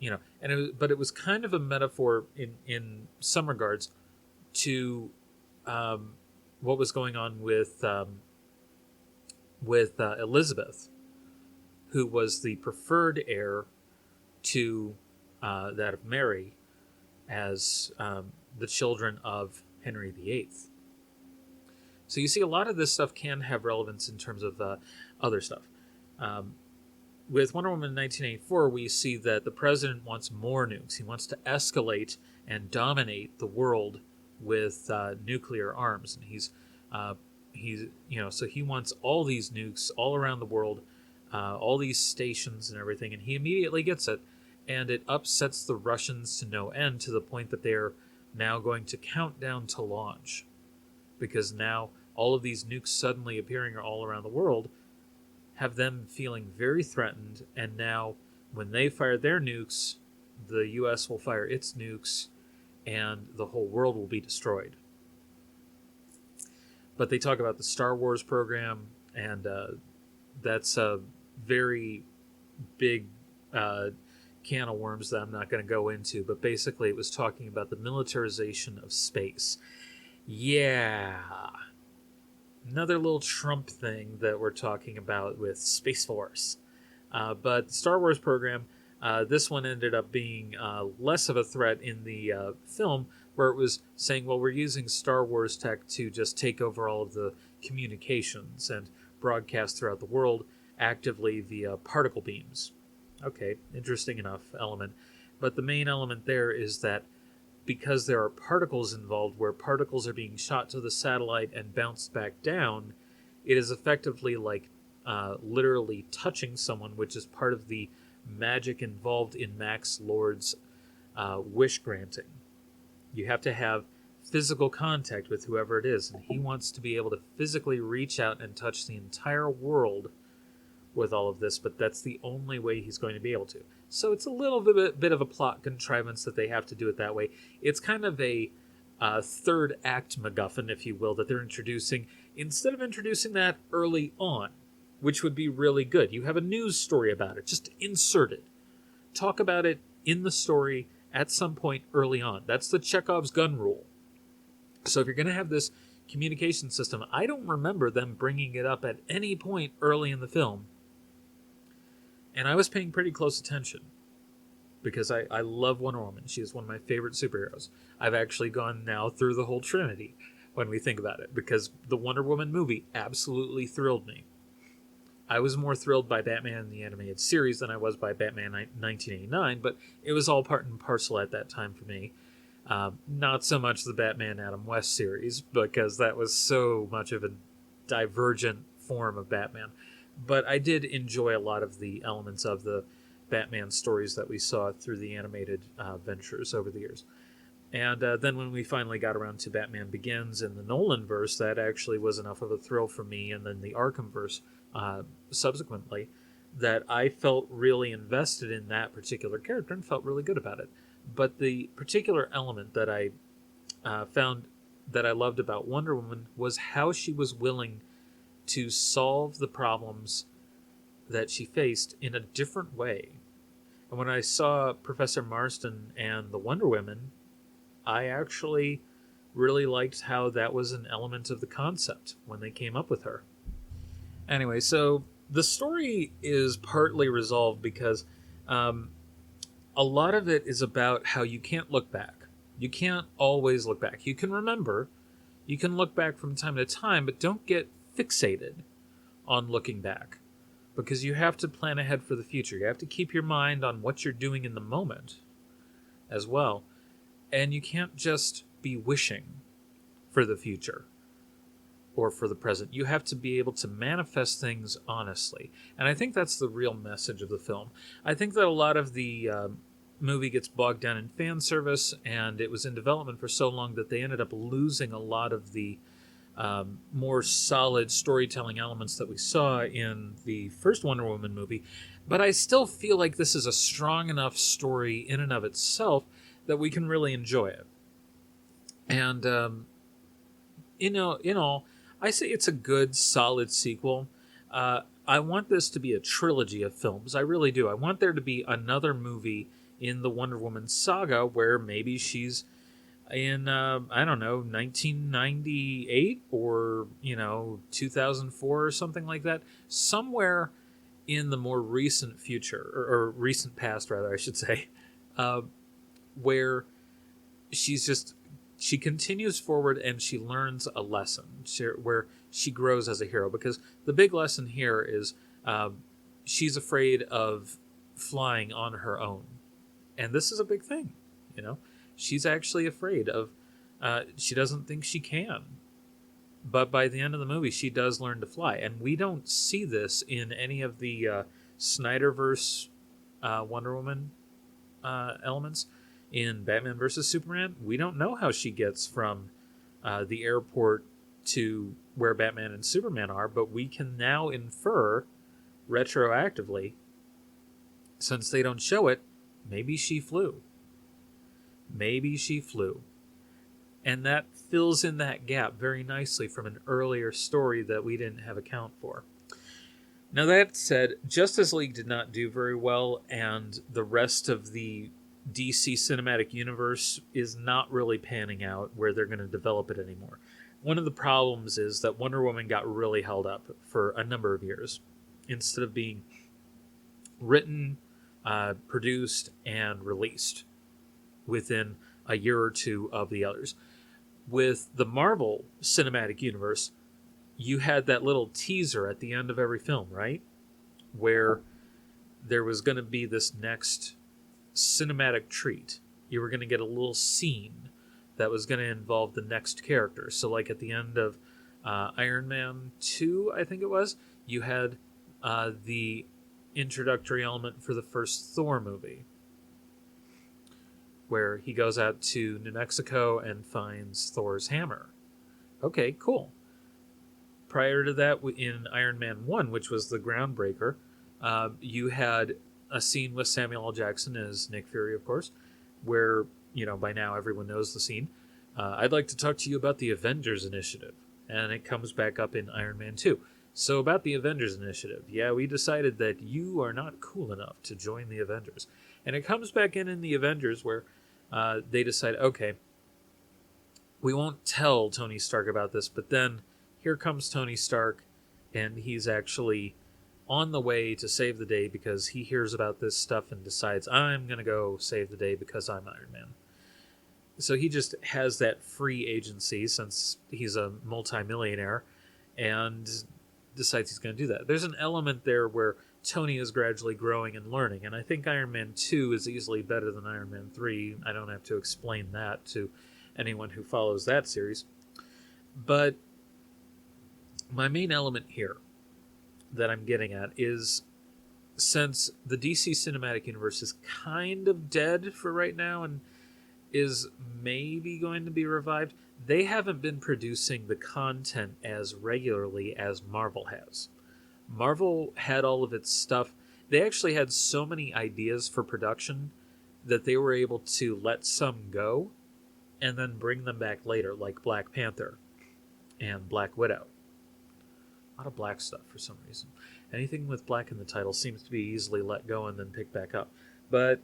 it was kind of a metaphor in some regards to what was going on with Elizabeth, who was the preferred heir to that of Mary, as the children of Henry VIII. So you see, a lot of this stuff can have relevance in terms of other stuff. With Wonder Woman in 1984, we see that the president wants more nukes. He wants to escalate and dominate the world with nuclear arms, and so he wants all these nukes all around the world, all these stations and everything, and he immediately gets it, and it upsets the Russians to no end, to the point that they're now going to count down to launch, because now all of these nukes suddenly appearing all around the world have them feeling very threatened, and now when they fire their nukes, the US will fire its nukes, and the whole world will be destroyed. But they talk about the Star Wars program, and that's a very big can of worms that I'm not going to go into, but basically it was talking about the militarization of space. Yeah. Another little Trump thing that we're talking about with Space Force. But the Star Wars program, this one ended up being less of a threat in the film, where it was saying, well, we're using Star Wars tech to just take over all of the communications and broadcast throughout the world actively via particle beams. Okay, interesting enough element. But the main element there is that because there are particles involved, where particles are being shot to the satellite and bounced back down, it is effectively like literally touching someone, which is part of the magic involved in Max Lord's wish granting. You have to have physical contact with whoever it is, and he wants to be able to physically reach out and touch the entire world with all of this, but that's the only way he's going to be able to. So it's a little bit of a plot contrivance that they have to do it that way. It's kind of a third act MacGuffin, if you will, that they're introducing, instead of introducing that early on, which would be really good. You have a news story about it, just insert it. Talk about it in the story at some point early on. That's the Chekhov's gun rule. So if you're going to have this communication system, I don't remember them bringing it up at any point early in the film. And I was paying pretty close attention, because I love Wonder Woman. She is one of my favorite superheroes. I've actually gone now through the whole Trinity when we think about it, because the Wonder Woman movie absolutely thrilled me. I was more thrilled by Batman the Animated Series than I was by Batman 1989, but it was all part and parcel at that time for me. Not so much the Batman Adam West series, because that was so much of a divergent form of Batman. But I did enjoy a lot of the elements of the Batman stories that we saw through the animated ventures over the years. And then when we finally got around to Batman Begins and the Nolan-verse, that actually was enough of a thrill for me, and then the Arkham-verse subsequently, that I felt really invested in that particular character and felt really good about it. But the particular element that I found that I loved about Wonder Woman was how she was willing to solve the problems that she faced in a different way. And when I saw Professor Marston and the Wonder Women, I actually really liked how that was an element of the concept when they came up with her. Anyway, so the story is partly resolved because a lot of it is about how you can't look back. You can't always look back. You can remember, you can look back from time to time, but don't get fixated on looking back, because you have to plan ahead for the future. You have to keep your mind on what you're doing in the moment as well. And you can't just be wishing for the future or for the present. You have to be able to manifest things honestly. And I think that's the real message of the film. I think that a lot of the movie gets bogged down in fan service, and it was in development for so long that they ended up losing a lot of the more solid storytelling elements that we saw in the first Wonder Woman movie. But I still feel like this is a strong enough story in and of itself that we can really enjoy it. And, in all, I say it's a good, solid sequel. I want this to be a trilogy of films. I really do. I want there to be another movie in the Wonder Woman saga where maybe she's in, 1998 or, 2004 or something like that. Somewhere in the more recent future, or recent past, rather, I should say, where she continues forward and she learns a lesson where she grows as a hero. Because the big lesson here is she's afraid of flying on her own, and this is a big thing. You know, she's actually afraid of. She doesn't think she can, but by the end of the movie, she does learn to fly, and we don't see this in any of the Snyderverse Wonder Woman elements. In Batman versus Superman, we don't know how she gets from the airport to where Batman and Superman are, but we can now infer retroactively, since they don't show it, maybe she flew. Maybe she flew. And that fills in that gap very nicely from an earlier story that we didn't have account for. Now, that said, Justice League did not do very well, and the rest of the DC cinematic universe is not really panning out where they're going to develop it anymore. One of the problems is that Wonder Woman got really held up for a number of years. Instead of being written, produced, and released within a year or two of the others. With the Marvel Cinematic Universe, you had that little teaser at the end of every film, right? Where there was going to be this next cinematic treat. You were going to get a little scene that was going to involve the next character. So, like at the end of Iron Man 2, I think it was, you had the introductory element for the first Thor movie, where he goes out to New Mexico and finds Thor's hammer. Okay, cool. Prior to that, in Iron Man 1, which was the groundbreaker, you had a scene with Samuel L. Jackson as Nick Fury, of course, where, by now everyone knows the scene. I'd like to talk to you about the Avengers Initiative. And it comes back up in Iron Man 2. So about the Avengers Initiative. Yeah, we decided that you are not cool enough to join the Avengers. And it comes back in the Avengers where they decide, okay, we won't tell Tony Stark about this, but then here comes Tony Stark, and he's actually on the way to save the day because he hears about this stuff and decides, I'm going to go save the day because I'm Iron Man. So he just has that free agency since he's a multimillionaire and decides he's going to do that. There's an element there where Tony is gradually growing and learning, and I think Iron Man 2 is easily better than Iron Man 3. I don't have to explain that to anyone who follows that series. But my main element here that I'm getting at is, since the DC Cinematic Universe is kind of dead for right now and is maybe going to be revived, they haven't been producing the content as regularly as Marvel has. Marvel had all of its stuff. They actually had so many ideas for production that they were able to let some go and then bring them back later, like Black Panther and Black Widow. A lot of black stuff for some reason. Anything with black in the title seems to be easily let go and then picked back up. But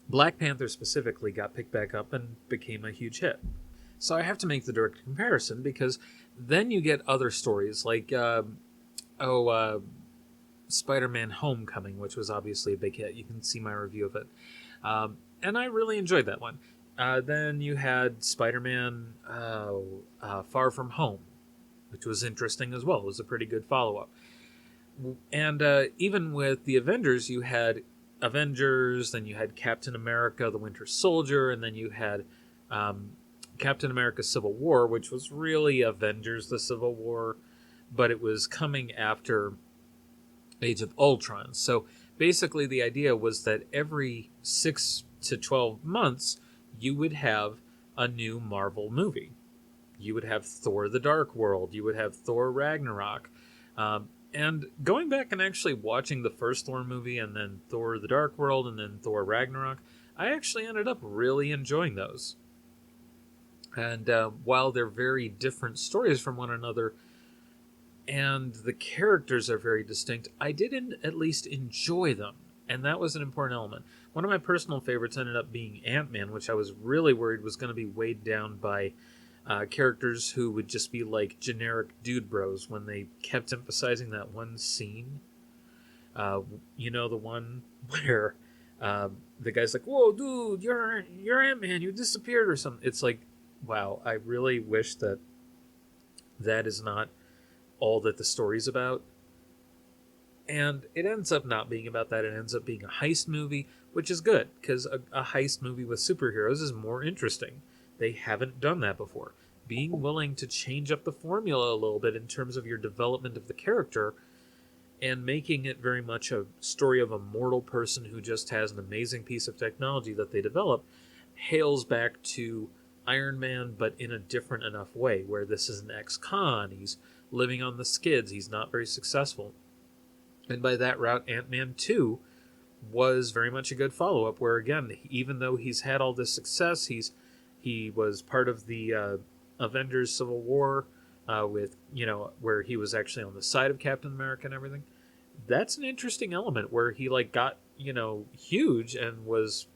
Black Panther specifically got picked back up and became a huge hit. So I have to make the direct comparison, because then you get other stories like Spider-Man Homecoming, which was obviously a big hit. You can see my review of it. And I really enjoyed that one. Then you had Spider-Man Far From Home, which was interesting as well. It was a pretty good follow-up. And even with the Avengers, you had Avengers, then you had Captain America, the Winter Soldier, and then you had Captain America Civil War, which was really Avengers the Civil War, but it was coming after Age of Ultron. So basically the idea was that every 6 to 12 months, you would have a new Marvel movie. You would have Thor the Dark World, you would have Thor Ragnarok. And going back and actually watching the first Thor movie and then Thor the Dark World and then Thor Ragnarok, I actually ended up really enjoying those. And while they're very different stories from one another, and the characters are very distinct, I did at least enjoy them. And that was an important element. One of my personal favorites ended up being Ant-Man, which I was really worried was going to be weighed down by characters who would just be like generic dude bros when they kept emphasizing that one scene. The one where The guy's like, "Whoa, dude, you're Ant-Man. You disappeared or something." It's like, wow, I really wish that that is not all that the story's about. And it ends up not being about that. It ends up being a heist movie, which is good because a heist movie with superheroes is more interesting. They haven't done that before. Being willing to change up the formula a little bit in terms of your development of the character and making it very much a story of a mortal person who just has an amazing piece of technology that they develop hails back to Iron Man, but in a different enough way, where this is an ex-con. He's living on the skids. He's not very successful. And by that route, Ant-Man 2 was very much a good follow-up, where again, even though he's had all this success, he was part of the Avengers Civil War, with, where he was actually on the side of Captain America and everything. That's an interesting element where he like got, huge and was,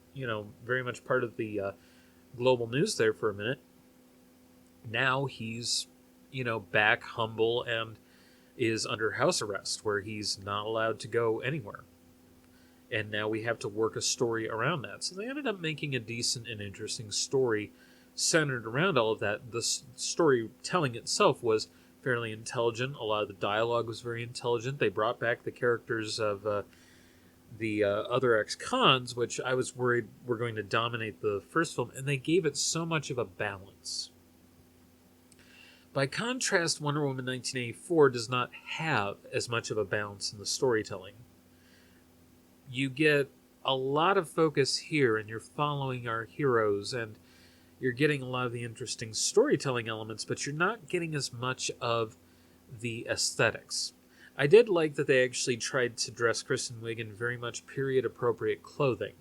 very much part of the global news there for a minute. Now he's, back humble and is under house arrest where he's not allowed to go anywhere. And now we have to work a story around that. So they ended up making a decent and interesting story centered around all of that. The storytelling itself was fairly intelligent. A lot of the dialogue was very intelligent. They brought back the characters of the other ex-cons, which I was worried were going to dominate the first film, and they gave it so much of a balance. By contrast, Wonder Woman 1984 does not have as much of a balance in the storytelling. You get a lot of focus here, and you're following our heroes, and you're getting a lot of the interesting storytelling elements, but you're not getting as much of the aesthetics. I did like that they actually tried to dress Kristen Wiig in very much period-appropriate clothing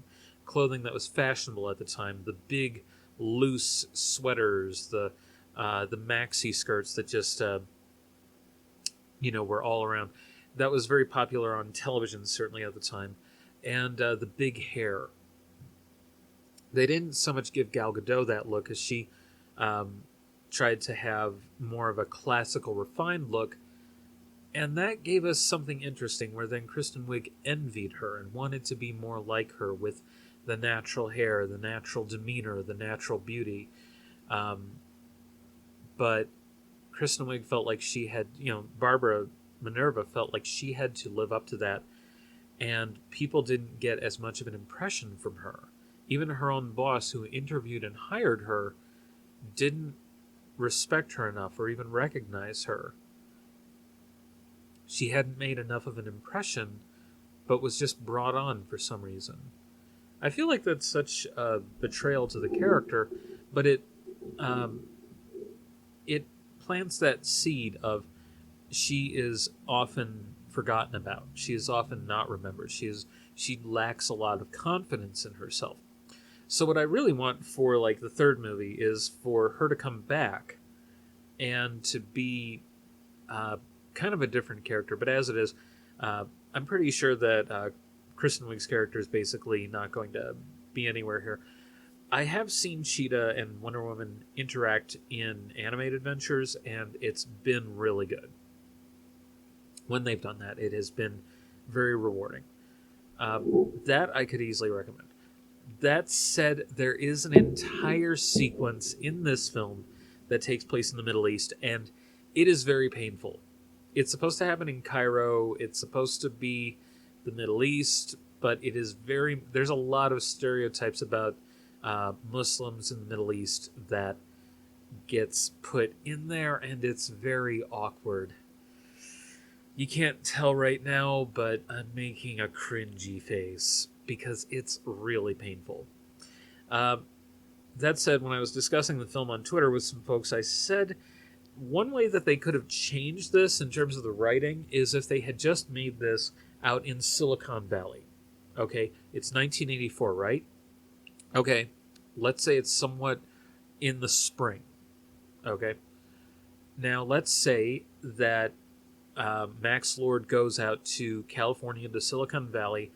that was fashionable at the time. The big, loose sweaters, the maxi skirts that just, were all around. That was very popular on television, certainly at the time. And the big hair. They didn't so much give Gal Gadot that look as she tried to have more of a classical, refined look. And that gave us something interesting where then Kristen Wiig envied her and wanted to be more like her with the natural hair, the natural demeanor, the natural beauty. But Kristen Wiig felt like she had, Barbara Minerva felt like she had to live up to that. And people didn't get as much of an impression from her. Even her own boss, who interviewed and hired her, didn't respect her enough or even recognize her. She hadn't made enough of an impression, but was just brought on for some reason. I feel like that's such a betrayal to the character, but it plants that seed of she is often forgotten about. She is often not remembered. She lacks a lot of confidence in herself. So what I really want for like the third movie is for her to come back and to be kind of a different character. But as it is, I'm pretty sure that Kristen Wiig's character is basically not going to be anywhere here. I have seen Cheetah and Wonder Woman interact in animated adventures, and it's been really good. When they've done that, it has been very rewarding. That I could easily recommend. That said, there is an entire sequence in this film that takes place in the Middle East, and it is very painful. It's supposed to happen in Cairo. It's supposed to be the Middle East, but it is there's a lot of stereotypes about Muslims in the Middle East that gets put in there, and it's very awkward. You can't tell right now, but I'm making a cringy face because it's really painful. That said, when I was discussing the film on Twitter with some folks, I said one way that they could have changed this in terms of the writing is if they had just made this out in Silicon Valley. Okay, it's 1984, right? Okay, let's say it's somewhat in the spring. Okay, now let's say that Max Lord goes out to California, to Silicon Valley,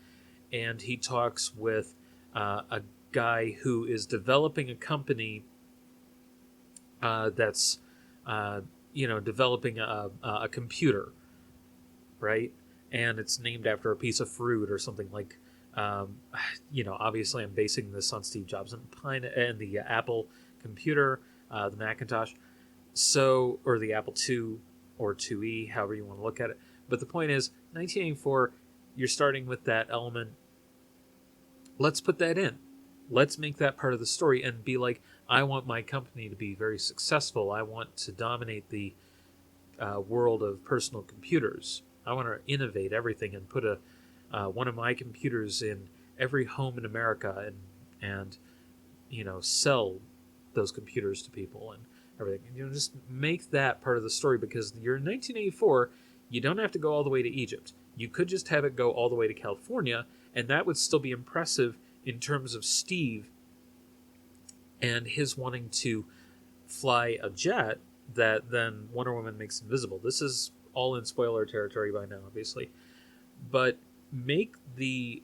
and he talks with a guy who is developing a company that's developing a computer, right? And it's named after a piece of fruit or something like Um, Obviously, I'm basing this on Steve Jobs and the Apple computer, the Macintosh, or the Apple II or 2E, however you want to look at it. But the point is, 1984, you're starting with that element. Let's put that in. Let's make that part of the story and be like, I want my company to be very successful. I want to dominate the world of personal computers. I want to innovate everything and put one of my computers in every home in America and sell those computers to people and everything. Just make that part of the story, because you're in 1984. You don't have to go all the way to Egypt. You could just have it go all the way to California, and that would still be impressive in terms of Steve and his wanting to fly a jet that then Wonder Woman makes invisible. This is all in spoiler territory by now, obviously. But make the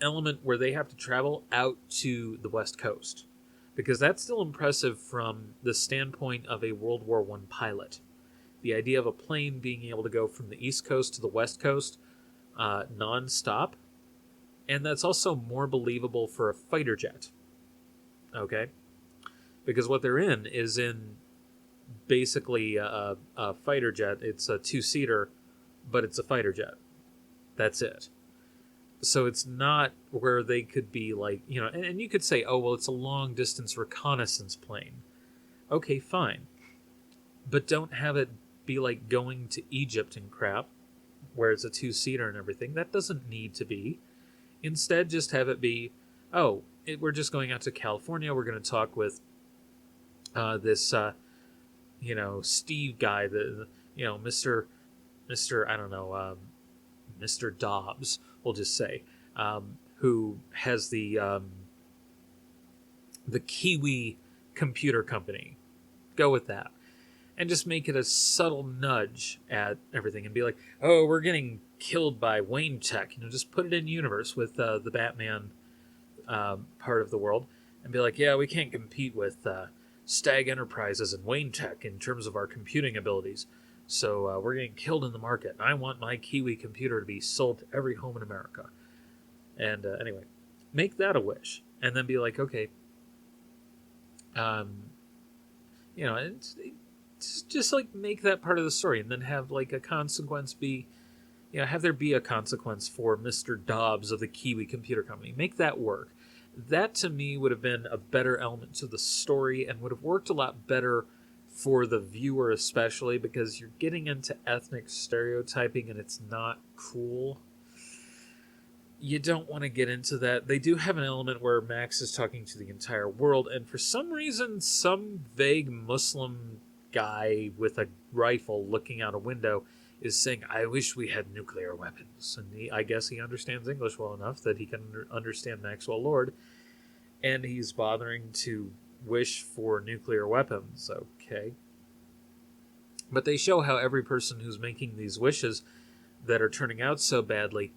element where they have to travel out to the West Coast, because that's still impressive from the standpoint of a World War I pilot. The idea of a plane being able to go from the East Coast to the West Coast non-stop, and that's also more believable for a fighter jet. Okay? Because what they're in is in basically a fighter jet. It's a two-seater, but it's a fighter jet. That's it. So it's not where they could be like, and you could say, oh, well, it's a long-distance reconnaissance plane. Okay, fine. But don't have it be like going to Egypt and crap, where it's a two-seater and everything. That doesn't need to be. Instead, just have it be, we're just going out to California. We're going to talk with this, Steve guy, Mr. I don't know, Mr. Dobbs, we'll just say, who has the Kiwi computer company. Go with that. And just make it a subtle nudge at everything and be like, oh, we're getting killed by Wayne Tech. Just put it in universe with the Batman part of the world and be like, yeah, we can't compete with Stag Enterprises and Wayne Tech in terms of our computing abilities. So we're getting killed in the market. And I want my Kiwi computer to be sold to every home in America. And anyway, make that a wish. And then be like, okay, it's just like make that part of the story, and then have like a consequence be, have there be a consequence for Mr. Dobbs of the Kiwi Computer Company. Make that work. That to me would have been a better element to the story and would have worked a lot better for the viewer, especially because you're getting into ethnic stereotyping and it's not cool. You don't want to get into that. They do have an element where Max is talking to the entire world, and for some reason, some vague Muslim guy with a rifle looking out a window is saying, I wish we had nuclear weapons. And I guess he understands English well enough that he can understand Maxwell Lord, and he's bothering to wish for nuclear weapons. Okay. But they show how every person who's making these wishes that are turning out so badly,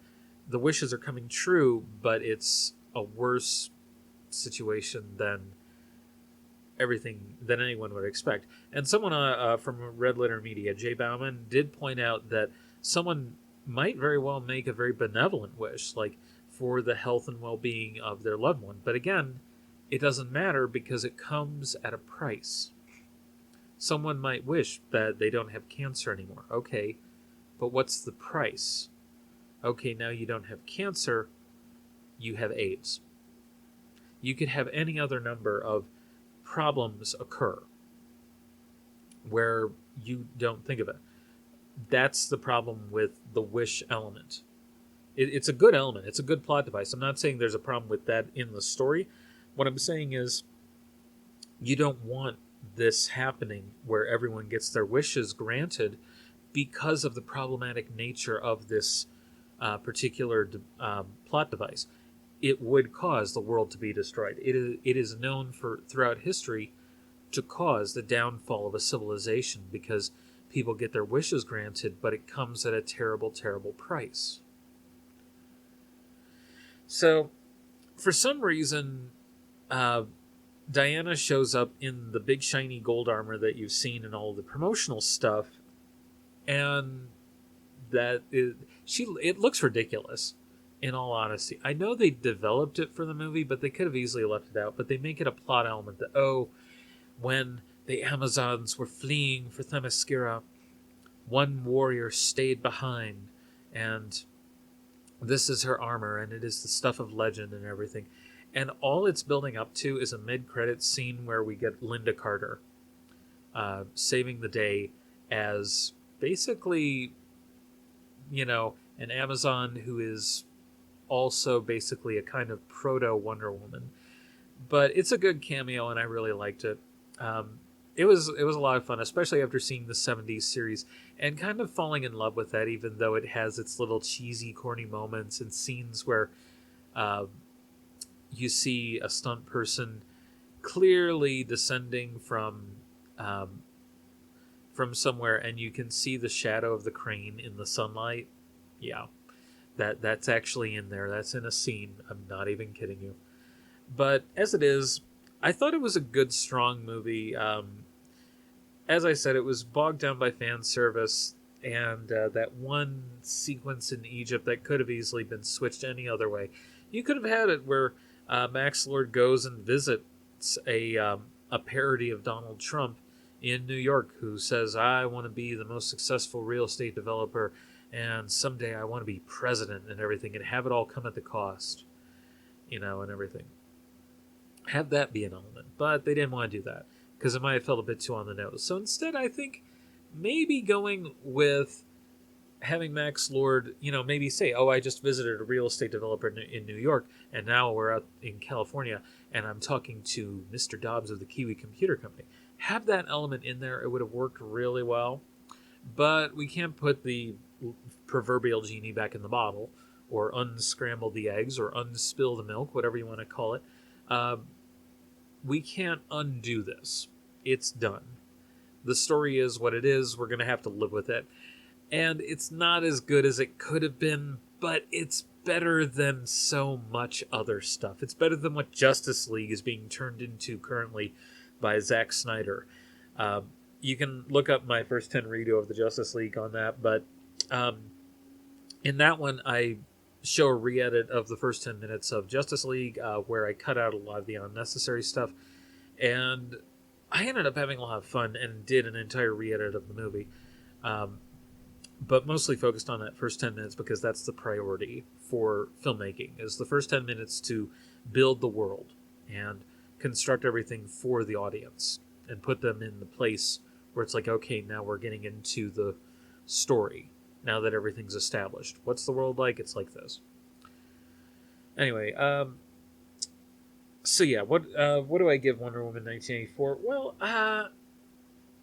the wishes are coming true, but it's a worse situation than anyone would expect. And someone from Red Letter Media, Jay Bauman, did point out that someone might very well make a very benevolent wish, like for the health and well-being of their loved one. But again, it doesn't matter because it comes at a price. Someone might wish that they don't have cancer anymore. Okay, but what's the price? Okay, now you don't have cancer, you have AIDS. You could have any other number of problems occur where you don't think of it. That's the problem with the wish element. It's a good element. It's a good plot device. I'm not saying there's a problem with that in the story. What I'm saying is you don't want this happening where everyone gets their wishes granted because of the problematic nature of this particular plot device. It would cause the world to be destroyed. It is known throughout history to cause the downfall of a civilization because people get their wishes granted, but it comes at a terrible, terrible price. So, for some reason, Diana shows up in the big shiny gold armor that you've seen in all the promotional stuff, and it looks ridiculous. in all honesty. I know they developed it for the movie, but they could have easily left it out. But they make it a plot element that, oh, when the Amazons were fleeing for Themyscira, one warrior stayed behind, and this is her armor, and it is the stuff of legend and everything. And all it's building up to is a mid-credits scene where we get Linda Carter saving the day as basically, an Amazon who is also basically a kind of proto Wonder Woman. But it's a good cameo, and I really liked it. It was a lot of fun, especially after seeing the 70s series and kind of falling in love with that, even though it has its little cheesy, corny moments and scenes where you see a stunt person clearly descending from somewhere, and you can see the shadow of the crane in the sunlight. Yeah, that's actually in there. That's in a scene. I'm not even kidding you. But as it is, I thought it was a good, strong movie. As I said, it was bogged down by fan service, and that one sequence in Egypt that could have easily been switched any other way. You could have had it where Max Lord goes and visits a parody of Donald Trump in New York, who says, "I want to be the most successful real estate developer, and someday I want to be president," and everything, and have it all come at the cost, and everything. Have that be an element, but they didn't want to do that because it might have felt a bit too on the nose. So instead, I think maybe going with having Max Lord, maybe say, "Oh, I just visited a real estate developer in New York, and now we're out in California, and I'm talking to Mr. Dobbs of the Kiwi Computer Company." Have that element in there. It would have worked really well. But we can't put the proverbial genie back in the bottle, or unscramble the eggs, or unspill the milk, whatever you want to call it. We can't undo this. It's done. The story is what it is. We're going to have to live with it. And it's not as good as it could have been, but it's better than so much other stuff. It's better than what Justice League is being turned into currently by Zack Snyder. You can look up my first 10 redo of the Justice League on that, but in that one, I show a re-edit of the first 10 minutes of Justice League, where I cut out a lot of the unnecessary stuff, and I ended up having a lot of fun and did an entire re-edit of the movie, but mostly focused on that first 10 minutes because that's the priority for filmmaking, is the first 10 minutes to build the world and construct everything for the audience and put them in the place where it's like, okay, now we're getting into the story. Now that everything's established, what's the world like? It's like this. Anyway, so yeah, what do I give Wonder Woman 1984? Well,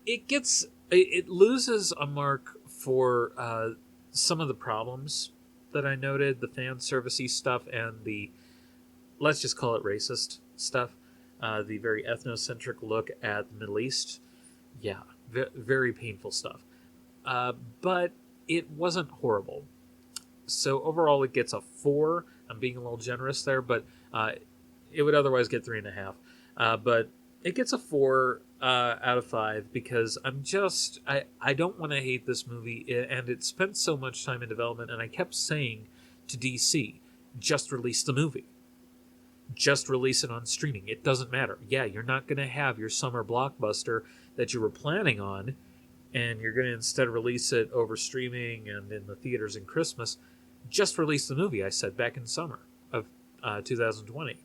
it loses a mark for some of the problems that I noted, the fan servicey stuff and the, let's just call it racist stuff, the very ethnocentric look at the Middle East. Yeah, very painful stuff. But it wasn't horrible. So overall, it gets a 4. I'm being a little generous there, but it would otherwise get 3.5. But it gets a 4 out of 5 because I don't want to hate this movie, and it spent so much time in development, and I kept saying to DC, just release the movie. Just release it on streaming. It doesn't matter. Yeah, you're not going to have your summer blockbuster that you were planning on, and you're going to instead release it over streaming and in the theaters in Christmas. Just release the movie, I said, back in summer of 2020.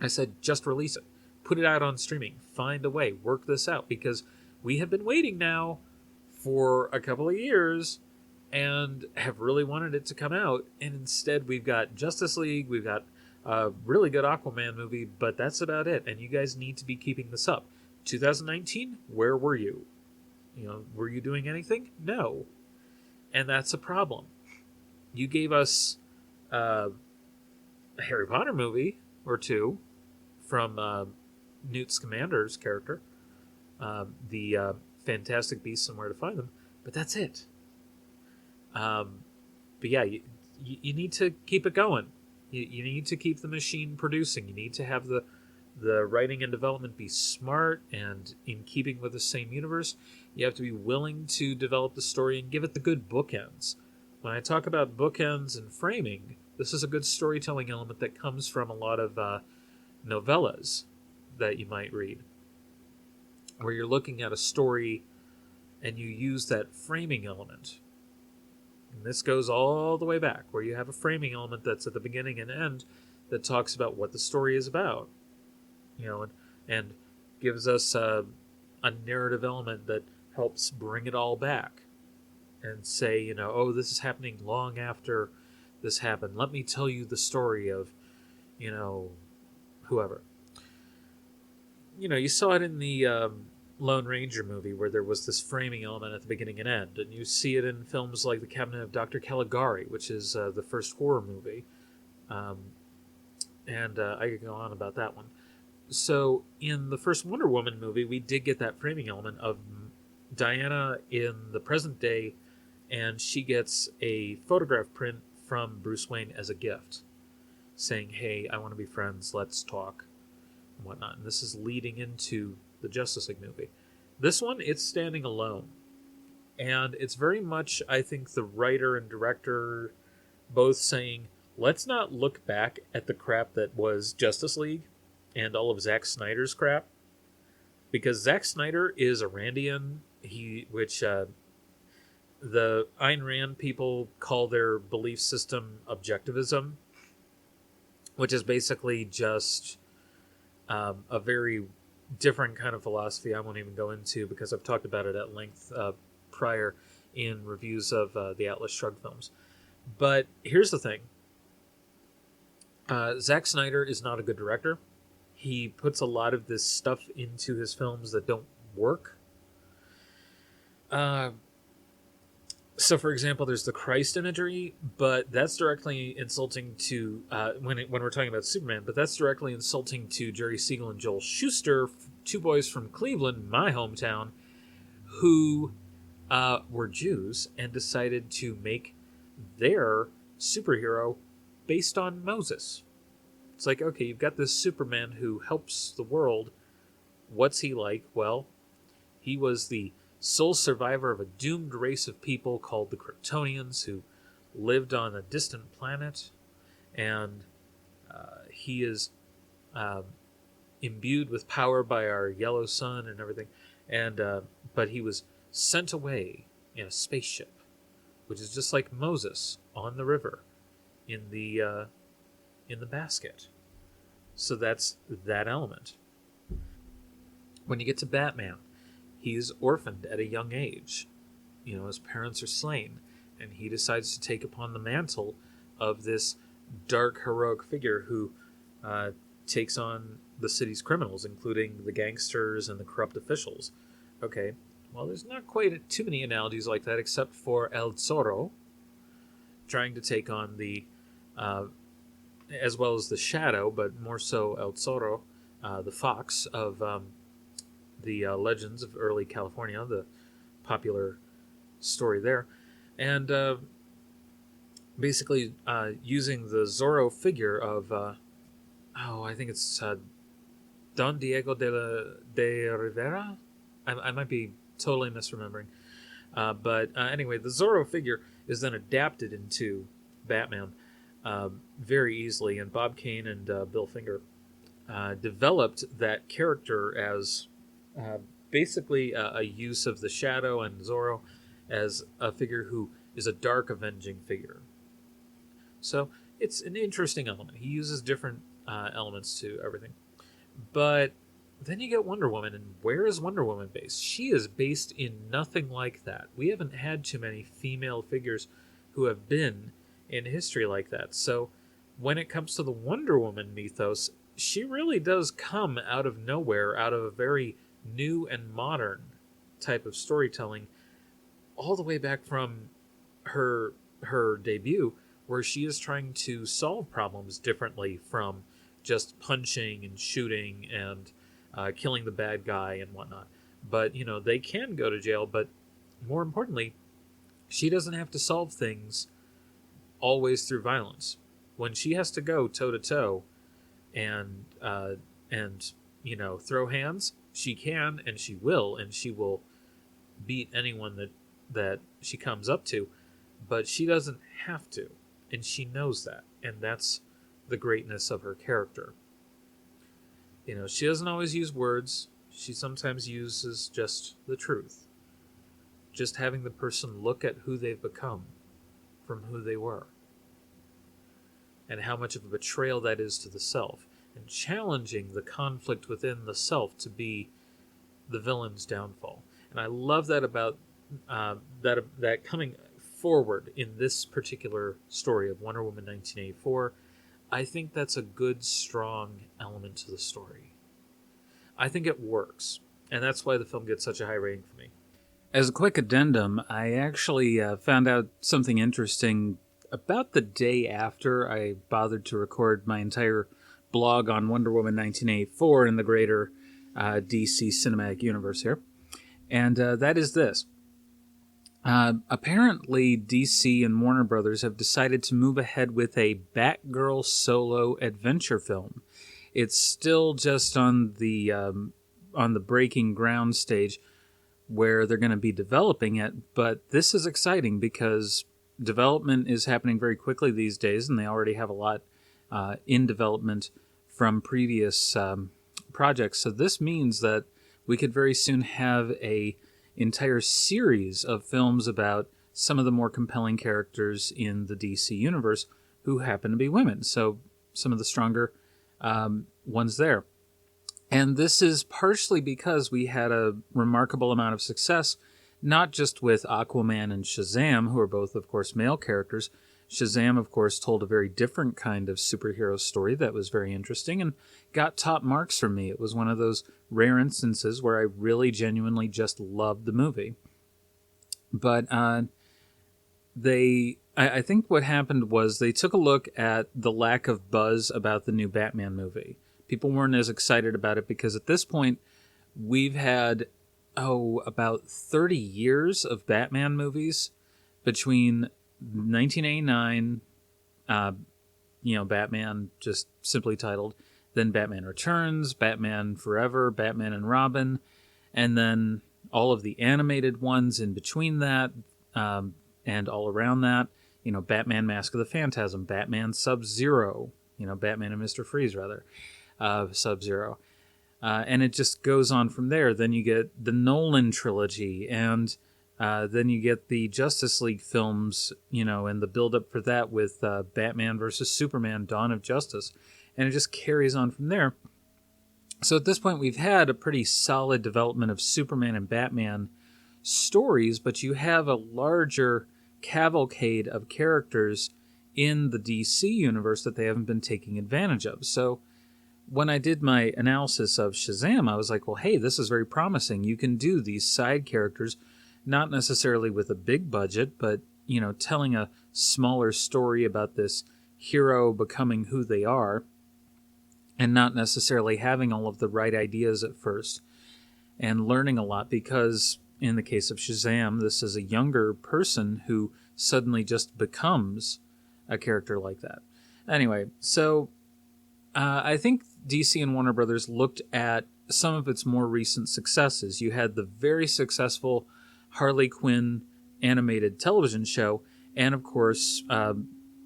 I said, just release it. Put it out on streaming. Find a way. Work this out, because we have been waiting now for a couple of years and have really wanted it to come out, and instead we've got Justice League, we've got a really good Aquaman movie, but that's about it, and you guys need to be keeping this up. 2019, where were you? Were you doing anything? No. And that's a problem. You gave us a Harry Potter movie or two from Newt Scamander's character, the Fantastic Beasts and Where to Find Them, but that's it. But yeah, you need to keep it going. You need to keep the machine producing. You need to have the writing and development be smart and in keeping with the same universe. You have to be willing to develop the story and give it the good bookends. When I talk about bookends and framing, This is a good storytelling element that comes from a lot of novellas that you might read, where you're looking at a story and you use that framing element. And this goes all the way back, where you have a framing element that's at the beginning and end that talks about what the story is about, and gives us a narrative element that helps bring it all back and say, oh, this is happening long after this happened. Let me tell you the story of, whoever. You saw it in the Lone Ranger movie, where there was this framing element at the beginning and end, and you see it in films like The Cabinet of Dr. Caligari, which is the first horror movie, and I could go on about that one. So in the first Wonder Woman movie, we did get that framing element of Diana in the present day, and she gets a photograph print from Bruce Wayne as a gift, saying, hey, I want to be friends, let's talk, and whatnot. And this is leading into the Justice League movie. This one, it's standing alone. And it's very much, I think, the writer and director both saying, let's not look back at the crap that was Justice League and all of Zack Snyder's crap. Because Zack Snyder is a Randian, which the Ayn Rand people call their belief system objectivism, which is basically just a very different kind of philosophy I won't even go into because I've talked about it at length prior in reviews of the Atlas Shrugged films. But here's the thing. Zack Snyder is not a good director. He puts a lot of this stuff into his films that don't work. So, for example, there's the Christ imagery, but that's directly insulting to when we're talking about Superman. But that's directly insulting to Jerry Siegel and Joel Shuster, two boys from Cleveland, my hometown, who were Jews and decided to make their superhero based on Moses. It's like, okay, you've got this Superman who helps the world. What's he like? Well, he was the sole survivor of a doomed race of people called the Kryptonians who lived on a distant planet, and he is imbued with power by our yellow sun and everything, and but he was sent away in a spaceship, which is just like Moses on the river in the basket. So that's that element. When you get to Batman, he's orphaned at a young age. His parents are slain, and he decides to take upon the mantle of this dark, heroic figure who takes on the city's criminals, including the gangsters and the corrupt officials. Okay, well, there's not quite too many analogies like that, except for El Zorro trying to take on the, as well as the Shadow, but more so El Zorro, the fox of the legends of early California, the popular story there, and basically using the Zorro figure of, I think it's Don Diego de Rivera. I might be totally misremembering, but anyway, the Zorro figure is then adapted into Batman very easily, and Bob Kane and Bill Finger developed that character as basically a use of the Shadow and Zorro as a figure who is a dark, avenging figure. So it's an interesting element. He uses different elements to everything. But then you get Wonder Woman, and where is Wonder Woman based? She is based in nothing like that. We haven't had too many female figures who have been in history like that. So when it comes to the Wonder Woman mythos, she really does come out of nowhere, out of a very new and modern type of storytelling, all the way back from her debut, where she is trying to solve problems differently from just punching and shooting and killing the bad guy and whatnot. But they can go to jail, but more importantly, she doesn't have to solve things always through violence. When she has to go toe to toe and throw hands, she can, and she will beat anyone that she comes up to, but she doesn't have to, and she knows that. And that's the greatness of her character. She doesn't always use words. She sometimes uses just the truth. Just having the person look at who they've become from who they were, and how much of a betrayal that is to the self, and challenging the conflict within the self to be the villain's downfall. And I love that about that coming forward in this particular story of Wonder Woman 1984. I think that's a good, strong element to the story. I think it works, and that's why the film gets such a high rating for me. As a quick addendum, I actually found out something interesting about the day after I bothered to record my entire blog on Wonder Woman 1984 in the greater DC cinematic universe here. And that is this. Apparently, DC and Warner Brothers have decided to move ahead with a Batgirl solo adventure film. It's still just on the breaking ground stage where they're going to be developing it, but this is exciting because development is happening very quickly these days, and they already have a lot in development from previous projects. So this means that we could very soon have a entire series of films about some of the more compelling characters in the DC universe who happen to be women. So some of the stronger ones there. And this is partially because we had a remarkable amount of success, not just with Aquaman and Shazam, who are both, of course, male characters. Shazam, of course, told a very different kind of superhero story that was very interesting and got top marks from me. It was one of those rare instances where I really genuinely just loved the movie. But I think what happened was they took a look at the lack of buzz about the new Batman movie. People weren't as excited about it because at this point, we've had, about 30 years of Batman movies between 1989, Batman just simply titled, then Batman Returns, Batman Forever, Batman and Robin, and then all of the animated ones in between that, and all around that, Batman Mask of the Phantasm, Batman Sub-Zero, Batman and Mr. Freeze, rather. Sub-Zero. And it just goes on from there. Then you get the Nolan trilogy, and then you get the Justice League films, and the build-up for that with Batman versus Superman, Dawn of Justice. And it just carries on from there. So at this point, we've had a pretty solid development of Superman and Batman stories, but you have a larger cavalcade of characters in the DC universe that they haven't been taking advantage of. So when I did my analysis of Shazam, I was like, well, hey, this is very promising. You can do these side characters, not necessarily with a big budget, but, telling a smaller story about this hero becoming who they are and not necessarily having all of the right ideas at first and learning a lot because in the case of Shazam, this is a younger person who suddenly just becomes a character like that. Anyway, so I think DC and Warner Brothers looked at some of its more recent successes. You had the very successful Harley Quinn animated television show, and of course,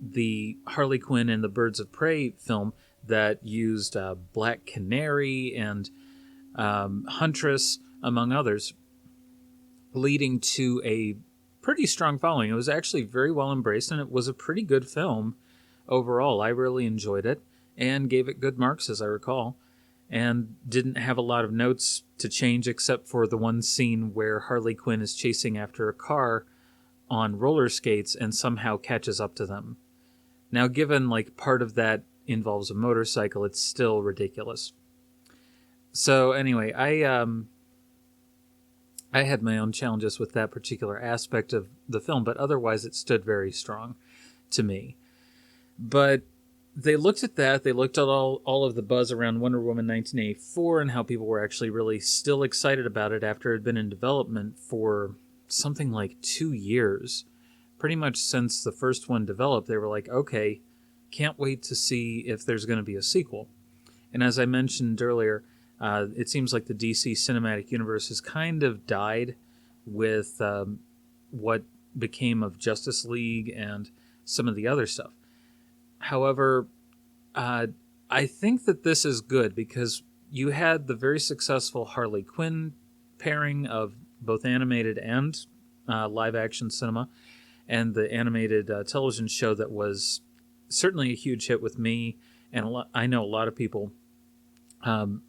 the Harley Quinn and the Birds of Prey film that used Black Canary and Huntress, among others, leading to a pretty strong following. It was actually very well embraced, and it was a pretty good film overall. I really enjoyed it and gave it good marks, as I recall, and didn't have a lot of notes to change except for the one scene where Harley Quinn is chasing after a car on roller skates and somehow catches up to them. Now, given part of that involves a motorcycle, it's still ridiculous. So anyway, I had my own challenges with that particular aspect of the film, but otherwise it stood very strong to me. But they looked at that. They looked at all of the buzz around Wonder Woman 1984 and how people were actually really still excited about it after it had been in development for something like 2 years. Pretty much since the first one developed, they were like, okay, can't wait to see if there's going to be a sequel. And as I mentioned earlier, it seems like the DC cinematic universe has kind of died with what became of Justice League and some of the other stuff. However, uh, I think that this is good because you had the very successful Harley Quinn pairing of both animated and live action cinema, and the animated television show that was certainly a huge hit with me, and I know a lot of people. Um,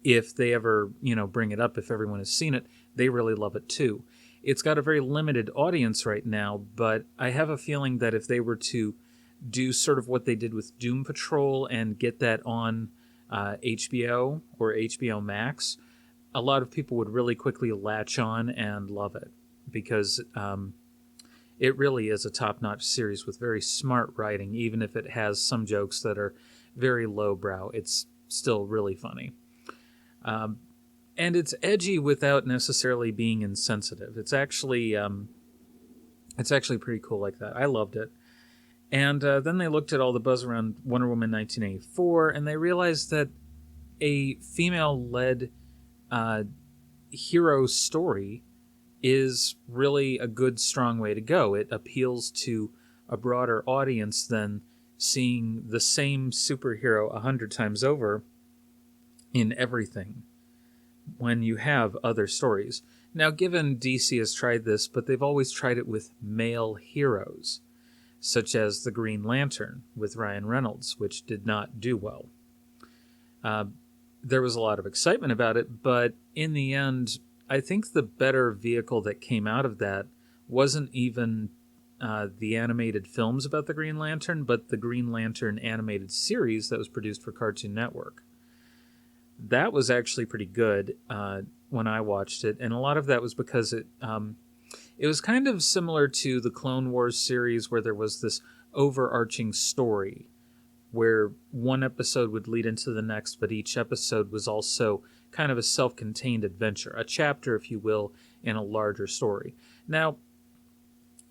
if they ever bring it up, if everyone has seen it, they really love it too. It's got a very limited audience right now, but I have a feeling that if they were to do sort of what they did with Doom Patrol and get that on HBO or HBO Max, a lot of people would really quickly latch on and love it because it really is a top-notch series with very smart writing. Even if it has some jokes that are very lowbrow, it's still really funny. And it's edgy without necessarily being insensitive. It's actually pretty cool like that. I loved it. And then they looked at all the buzz around Wonder Woman 1984, and they realized that a female-led hero story is really a good, strong way to go. It appeals to a broader audience than seeing the same superhero 100 times over in everything when you have other stories. Now, given DC has tried this, but they've always tried it with male heroes, such as the Green Lantern with Ryan Reynolds, which did not do well. There was a lot of excitement about it, but in the end, I think the better vehicle that came out of that wasn't even the animated films about the Green Lantern, but the Green Lantern animated series that was produced for Cartoon Network. That was actually pretty good when I watched it, and a lot of that was because it was kind of similar to the Clone Wars series, where there was this overarching story where one episode would lead into the next, but each episode was also kind of a self-contained adventure, a chapter, if you will, in a larger story. Now,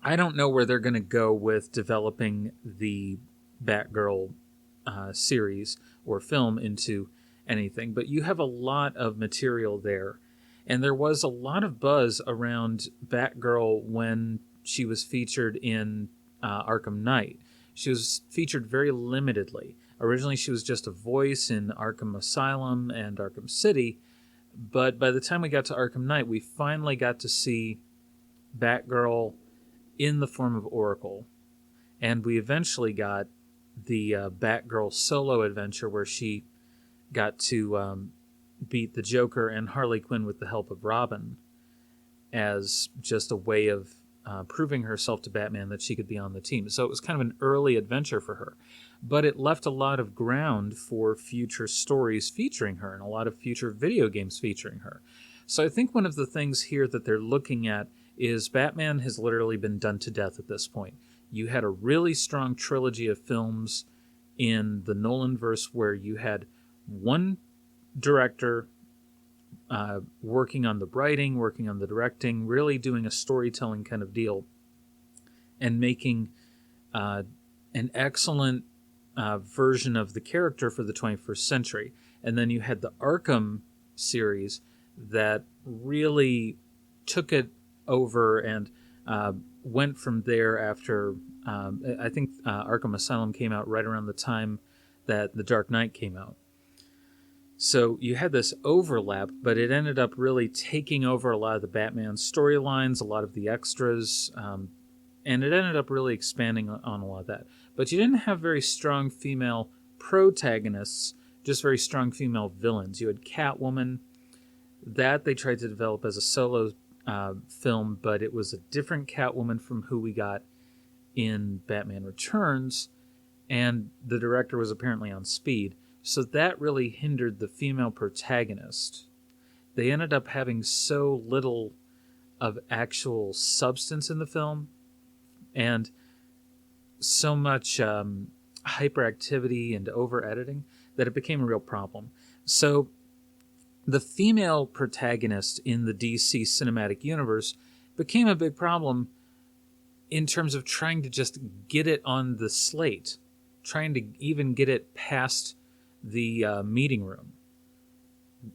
I don't know where they're going to go with developing the Batgirl series or film into anything, but you have a lot of material there. And there was a lot of buzz around Batgirl when she was featured in Arkham Knight. She was featured very limitedly. Originally, she was just a voice in Arkham Asylum and Arkham City, but by the time we got to Arkham Knight, we finally got to see Batgirl in the form of Oracle. And we eventually got the Batgirl solo adventure where she got to beat the Joker and Harley Quinn with the help of Robin as just a way of proving herself to Batman that she could be on the team. So it was kind of an early adventure for her. But it left a lot of ground for future stories featuring her and a lot of future video games featuring her. So I think one of the things here that they're looking at is Batman has literally been done to death at this point. You had a really strong trilogy of films in the Nolanverse where you had one director working on the writing, working on the directing, really doing a storytelling kind of deal, and making an excellent version of the character for the 21st century. And then you had the Arkham series that really took it over and went from there after, I think Arkham Asylum came out right around the time that The Dark Knight came out. So you had this overlap, but it ended up really taking over a lot of the Batman storylines, a lot of the extras, and it ended up really expanding on a lot of that. But you didn't have very strong female protagonists, just very strong female villains. You had Catwoman. That they tried to develop as a solo film, but it was a different Catwoman from who we got in Batman Returns, and the director was apparently on speed. So that really hindered the female protagonist. They ended up having so little of actual substance in the film and so much hyperactivity and over-editing that it became a real problem. So the female protagonist in the DC cinematic universe became a big problem in terms of trying to just get it on the slate, trying to even get it past the meeting room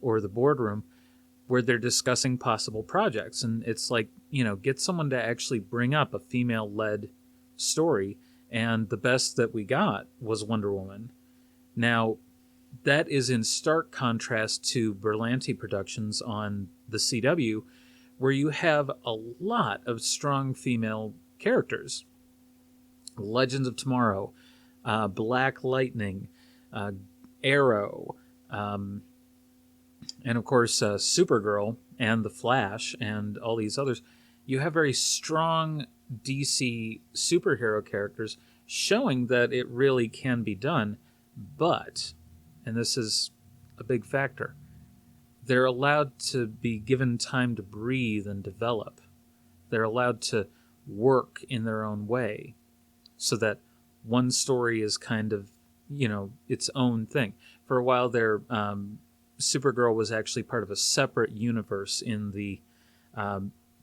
or the boardroom where they're discussing possible projects. And it's like, get someone to actually bring up a female-led story And the best that we got was Wonder Woman. Now, that is in stark contrast to Berlanti Productions on the CW, where you have a lot of strong female characters. Legends of Tomorrow, Black Lightning, Arrow, and of course Supergirl and The Flash and all these others. You have very strong DC superhero characters showing that it really can be done, but, and this is a big factor, they're allowed to be given time to breathe and develop. They're allowed to work in their own way so that one story is kind of, its own thing. For a while there, Supergirl was actually part of a separate universe in the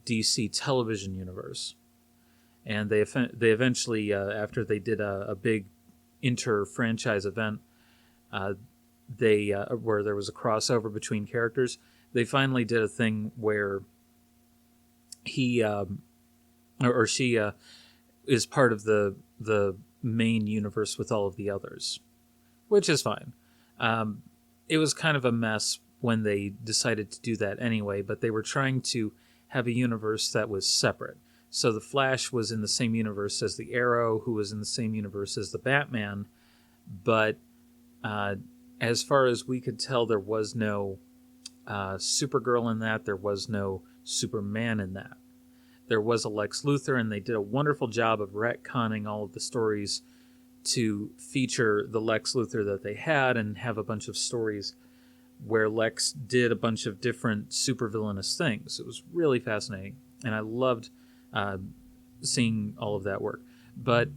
DC television universe. And they eventually, after they did a big inter-franchise event, where there was a crossover between characters, they finally did a thing where he or she is part of the main universe with all of the others, which is fine. It was kind of a mess when they decided to do that anyway, but they were trying to have a universe that was separate. So the Flash was in the same universe as the Arrow, who was in the same universe as the Batman, but as far as we could tell, there was no Supergirl in that. There was no Superman in that. There was a Lex Luthor, and they did a wonderful job of retconning all of the stories to feature the Lex Luthor that they had and have a bunch of stories where Lex did a bunch of different supervillainous things. It was really fascinating, and I loved seeing all of that work. But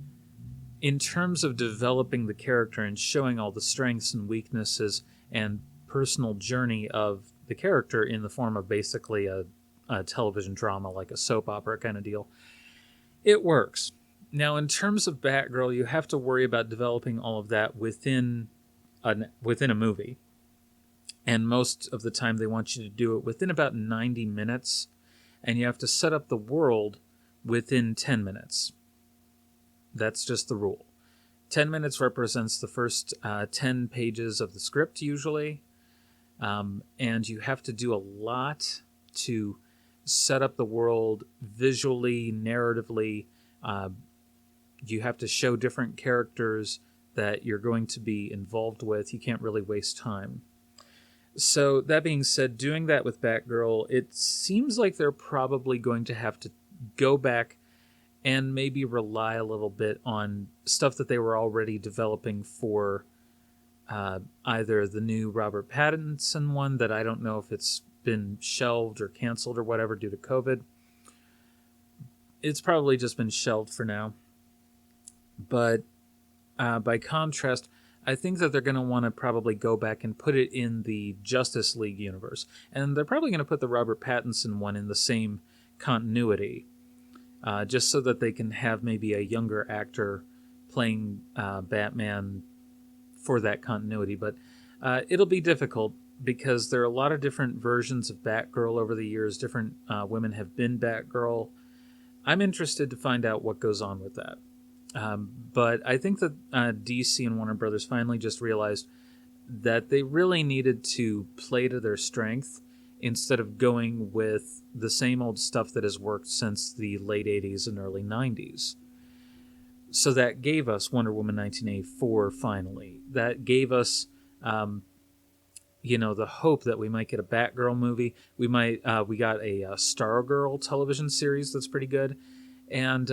in terms of developing the character and showing all the strengths and weaknesses and personal journey of the character in the form of basically a television drama, like a soap opera kind of deal, it works. Now, in terms of Batgirl, you have to worry about developing all of that within a movie. And most of the time they want you to do it within about 90 minutes, and you have to set up the world within 10 minutes. That's just the rule. 10 minutes represents the first 10 pages of the script, usually. And you have to do a lot to set up the world visually, narratively. You have to show different characters that you're going to be involved with. You can't really waste time. So that being said, doing that with Batgirl, it seems like they're probably going to have to go back and maybe rely a little bit on stuff that they were already developing for either the new Robert Pattinson one that I don't know if it's been shelved or canceled or whatever due to COVID. It's probably just been shelved for now. But by contrast, I think that they're going to want to probably go back and put it in the Justice League universe. And they're probably going to put the Robert Pattinson one in the same continuity, just so that they can have maybe a younger actor playing Batman for that continuity. But it'll be difficult because there are a lot of different versions of Batgirl over the years. Different women have been Batgirl. I'm interested to find out what goes on with that. But I think that DC and Warner Brothers finally just realized that they really needed to play to their strength instead of going with the same old stuff that has worked since the late 80s and early 90s. So that gave us Wonder Woman 1984 finally. That gave us, the hope that we might get a Batgirl movie. We got a Stargirl television series that's pretty good. And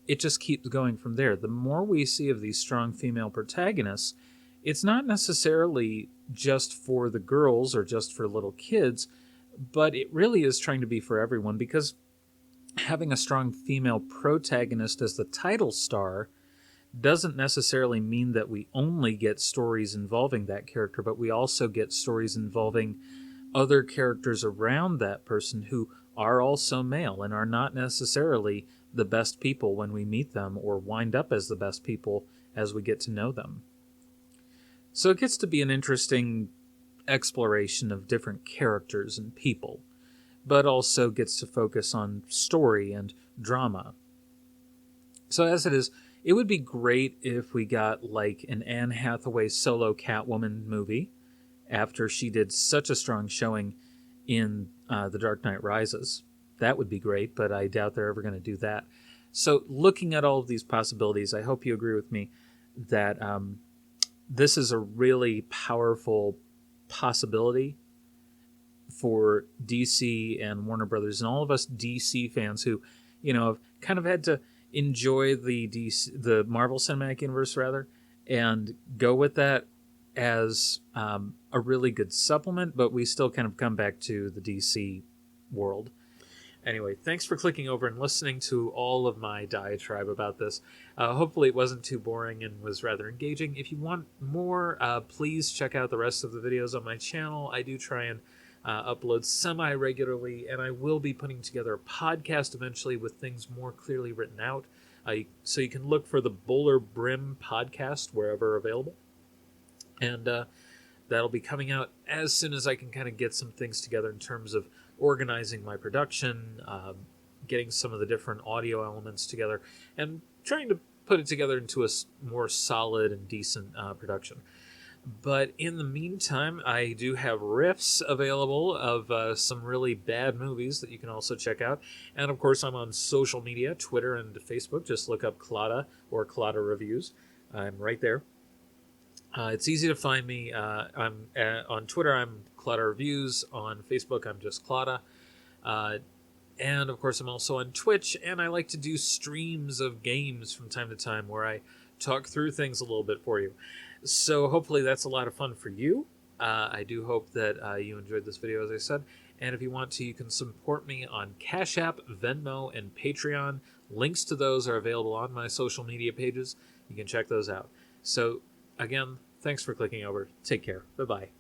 it just keeps going from there. The more we see of these strong female protagonists, it's not necessarily just for the girls or just for little kids, but it really is trying to be for everyone, because having a strong female protagonist as the title star doesn't necessarily mean that we only get stories involving that character, but we also get stories involving other characters around that person who are also male and are not necessarily the best people when we meet them or wind up as the best people as we get to know them. So it gets to be an interesting exploration of different characters and people, but also gets to focus on story and drama. So as it is, It would be great if we got like an Anne Hathaway solo Catwoman movie after she did such a strong showing in The Dark Knight Rises. That would be great, but I doubt they're ever going to do that. So, looking at all of these possibilities, I hope you agree with me that this is a really powerful possibility for DC and Warner Brothers and all of us DC fans who, have kind of had to enjoy the Marvel Cinematic Universe rather, and go with that as a really good supplement, but we still kind of come back to the DC world. Anyway, thanks for clicking over and listening to all of my diatribe about this. Hopefully it wasn't too boring and was rather engaging. If you want more, please check out the rest of the videos on my channel. I do try and upload semi-regularly, and I will be putting together a podcast eventually with things more clearly written out. So you can look for the Bowler Brim podcast wherever available. And that'll be coming out as soon as I can kind of get some things together in terms of organizing my production, getting some of the different audio elements together, and trying to put it together into a more solid and decent production. But in the meantime, I do have riffs available of some really bad movies that you can also check out. And of course, I'm on social media, Twitter and Facebook. Just look up Claudia or Claudia Reviews. I'm right there. It's easy to find me. I'm on Twitter, I'm Claudia Reviews. On Facebook, I'm just Claudia. And of course, I'm also on Twitch, and I like to do streams of games from time to time where I talk through things a little bit for you. So hopefully that's a lot of fun for you. I do hope that you enjoyed this video, as I said. And if you want to, you can support me on Cash App, Venmo, and Patreon. Links to those are available on my social media pages. You can check those out. So, again, thanks for clicking over. Take care. Bye-bye.